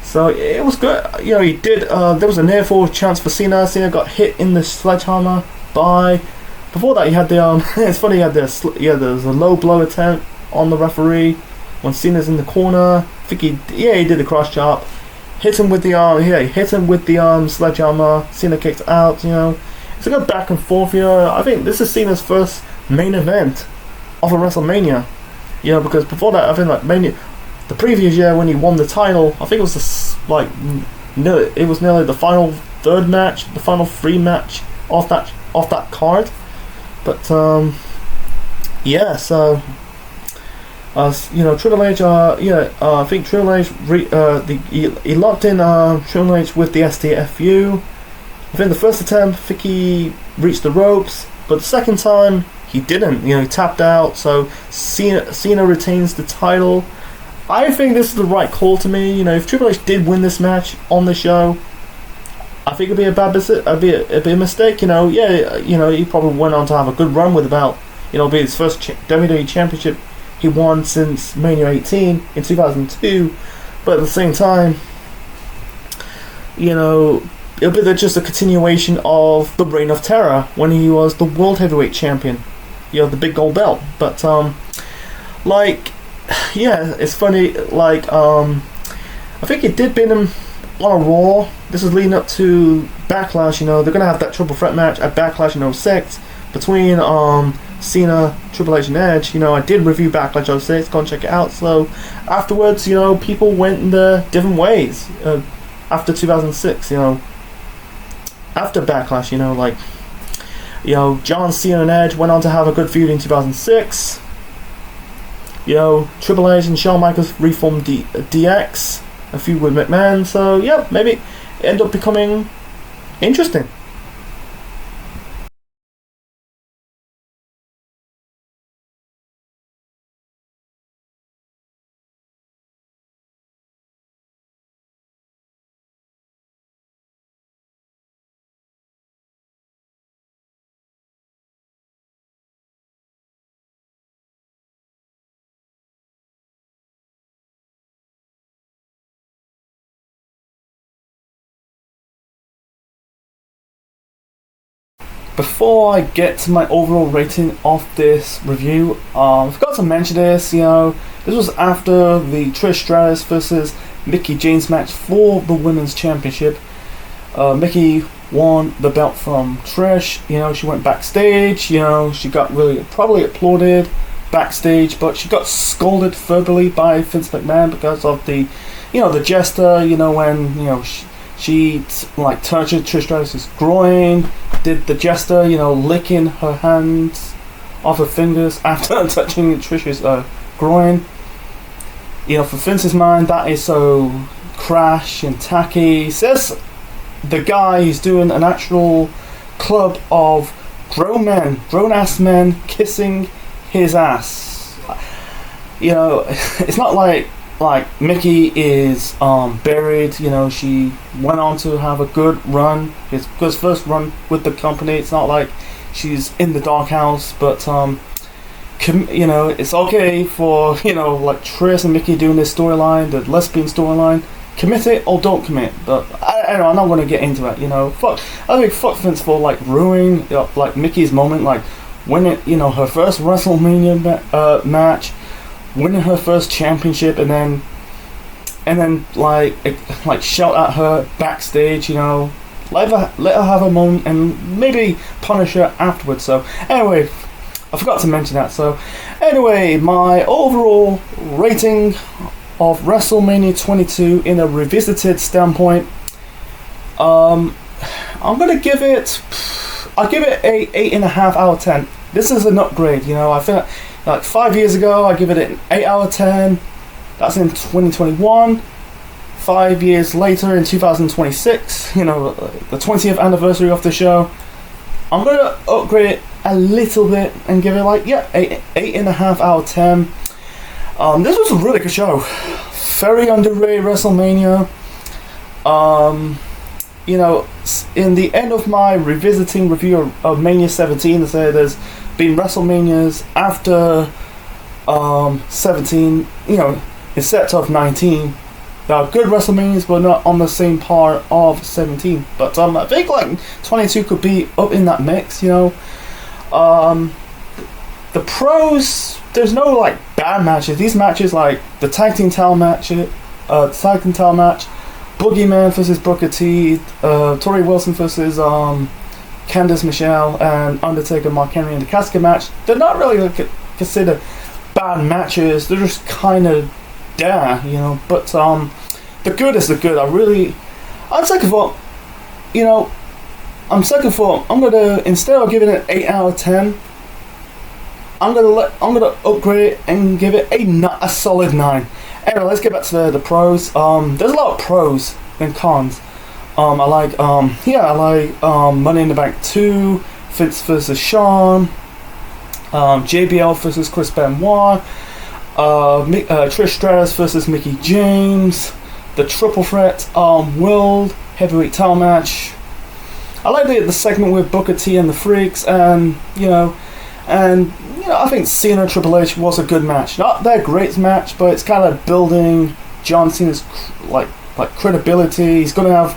so it was good. You know, he did, there was a near fall chance for Cena. Cena got hit in the sledgehammer by, before that he had the, it's funny, he had there was a low blow attempt on the referee when Cena's in the corner. I think he did the cross chop. Hit him with the sledgehammer. Cena kicked out, you know. It's a good back and forth here. I think this is Cena's first main event of a WrestleMania. You know, because before that, I think like the previous year when he won the title, I think it was it was nearly the final third match, the final three match off that card. But yeah, so Triple H. I think Triple H. He locked in Triple H with the STFU. I think the first attempt, I think he reached the ropes, but the second time he didn't. He tapped out. So Cena retains the title. I think this is the right call to me. If Triple H did win this match on the show, I think it'd be it'd be a mistake. He probably went on to have a good run with about, be his first WWE Championship he won since Mania 18 in 2002. But at the same time, it'll be just a continuation of the Reign of Terror when he was the World Heavyweight Champion. The big gold belt. But it's funny. I think it did beat him on a Raw. This is leading up to Backlash. They're gonna have that triple threat match at Backlash in 06 between Cena, Triple H, and Edge. I did review Backlash 06. Go and check it out. So afterwards, people went in their different ways. After 2006, after Backlash, John Cena and Edge went on to have a good feud in 2006. Triple H and Shawn Michaels reformed DX, a feud with McMahon. So yeah, maybe it ended up becoming interesting. Before I get to my overall rating of this review, I forgot to mention this. This was after the Trish Stratus versus Mickie James match for the Women's Championship. Mickie won the belt from Trish. She went backstage. She got really probably applauded backstage, but she got scolded verbally by Vince McMahon because of the jester. When she touched Trish Stratus' groin. Did the jester, licking her hands off her fingers after touching Trish's groin. For Vince's mind, that is so crash and tacky. Says the guy who's doing an actual club of grown-ass men kissing his ass. It's not like Mickie is buried. She went on to have a good run, his first run with the company. It's not like she's in the doghouse, but it's okay for Trish and Mickie doing this storyline, the lesbian storyline. Commit it or don't commit. But I'm not going to get into it. Fuck Vince for ruining Mickey's moment, winning her first WrestleMania match. Winning her first championship, and then shout at her backstage, let her have a moment and maybe punish her afterwards. So anyway, I forgot to mention that. So anyway, my overall rating of WrestleMania 22 in a revisited standpoint, I'll give it a 8.5 out of 10. This is an upgrade. I feel like 5 years ago, I give it an 8 out of 10. That's in 2021. 5 years later, in 2026, the 20th anniversary of the show, I'm going to upgrade it a little bit and give it 8.5 out of 10. This was a really good show. Very underrated WrestleMania. In the end of my revisiting review of Mania 17, I say there's been WrestleManias after 17, instead of 19. There are good WrestleManias, but not on the same par of 17. But I think 22 could be up in that mix. The pros, there's no bad matches. These matches, the tag team title match, Boogeyman versus Booker T, Tori Wilson versus Candice Michelle, and Undertaker Mark Henry in the casket match. They're not really considered bad matches. They're just kind of there, But the good is the good. I'm second for. I'm gonna, instead of giving it an 8 out of 10, I'm gonna upgrade it and give it a solid 9. Anyway, let's get back to the pros. There's a lot of pros than cons. I like Money in the Bank 2, Vince versus Shawn, JBL versus Chris Benoit, Trish Stratus versus Mickey James, the Triple Threat World Heavyweight Title match. I like the segment with Booker T and the Freaks, and I think Cena and Triple H was a good match. Not their great match, but it's kind of building John Cena's like credibility. He's gonna have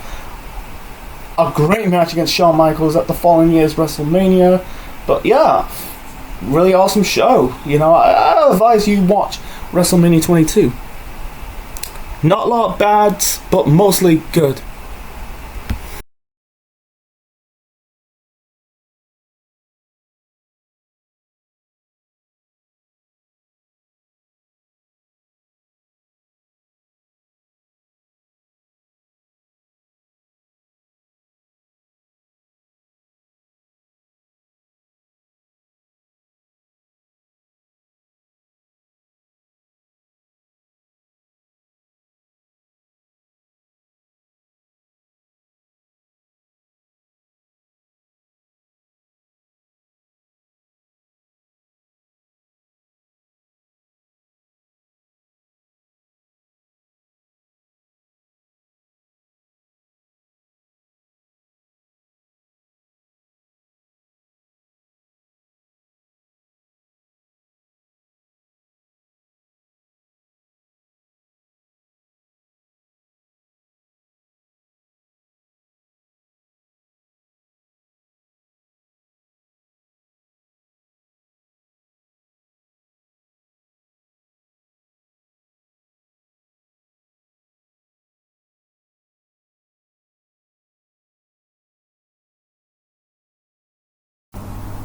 a great match against Shawn Michaels at the following year's WrestleMania. But yeah, really awesome show. I advise you watch WrestleMania 22. Not a lot of bad, but mostly good.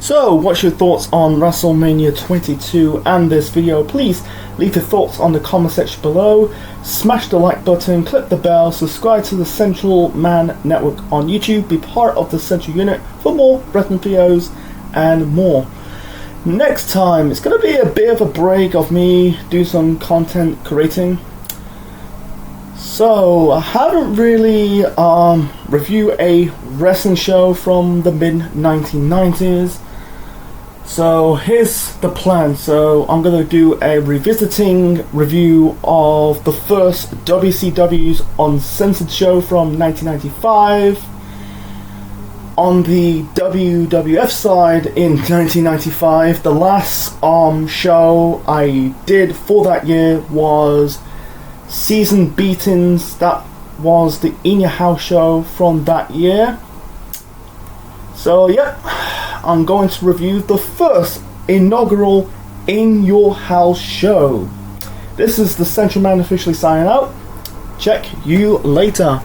So, what's your thoughts on WrestleMania 22 and this video? Please leave your thoughts on the comment section below. Smash the like button, click the bell, subscribe to the Central Man Network on YouTube, be part of the Central Unit for more wrestling videos and more. Next time, it's going to be a bit of a break of me do some content creating. So, I haven't really reviewed a wrestling show from the mid-1990s. So here's the plan. So I'm going to do a revisiting review of the first WCW's Uncensored show from 1995. On the WWF side in 1995, the last show I did for that year was Season Beatings. That was the In Your House show from that year. So yeah, I'm going to review the first inaugural In Your House show. This is the Central Man officially signing out. Check you later.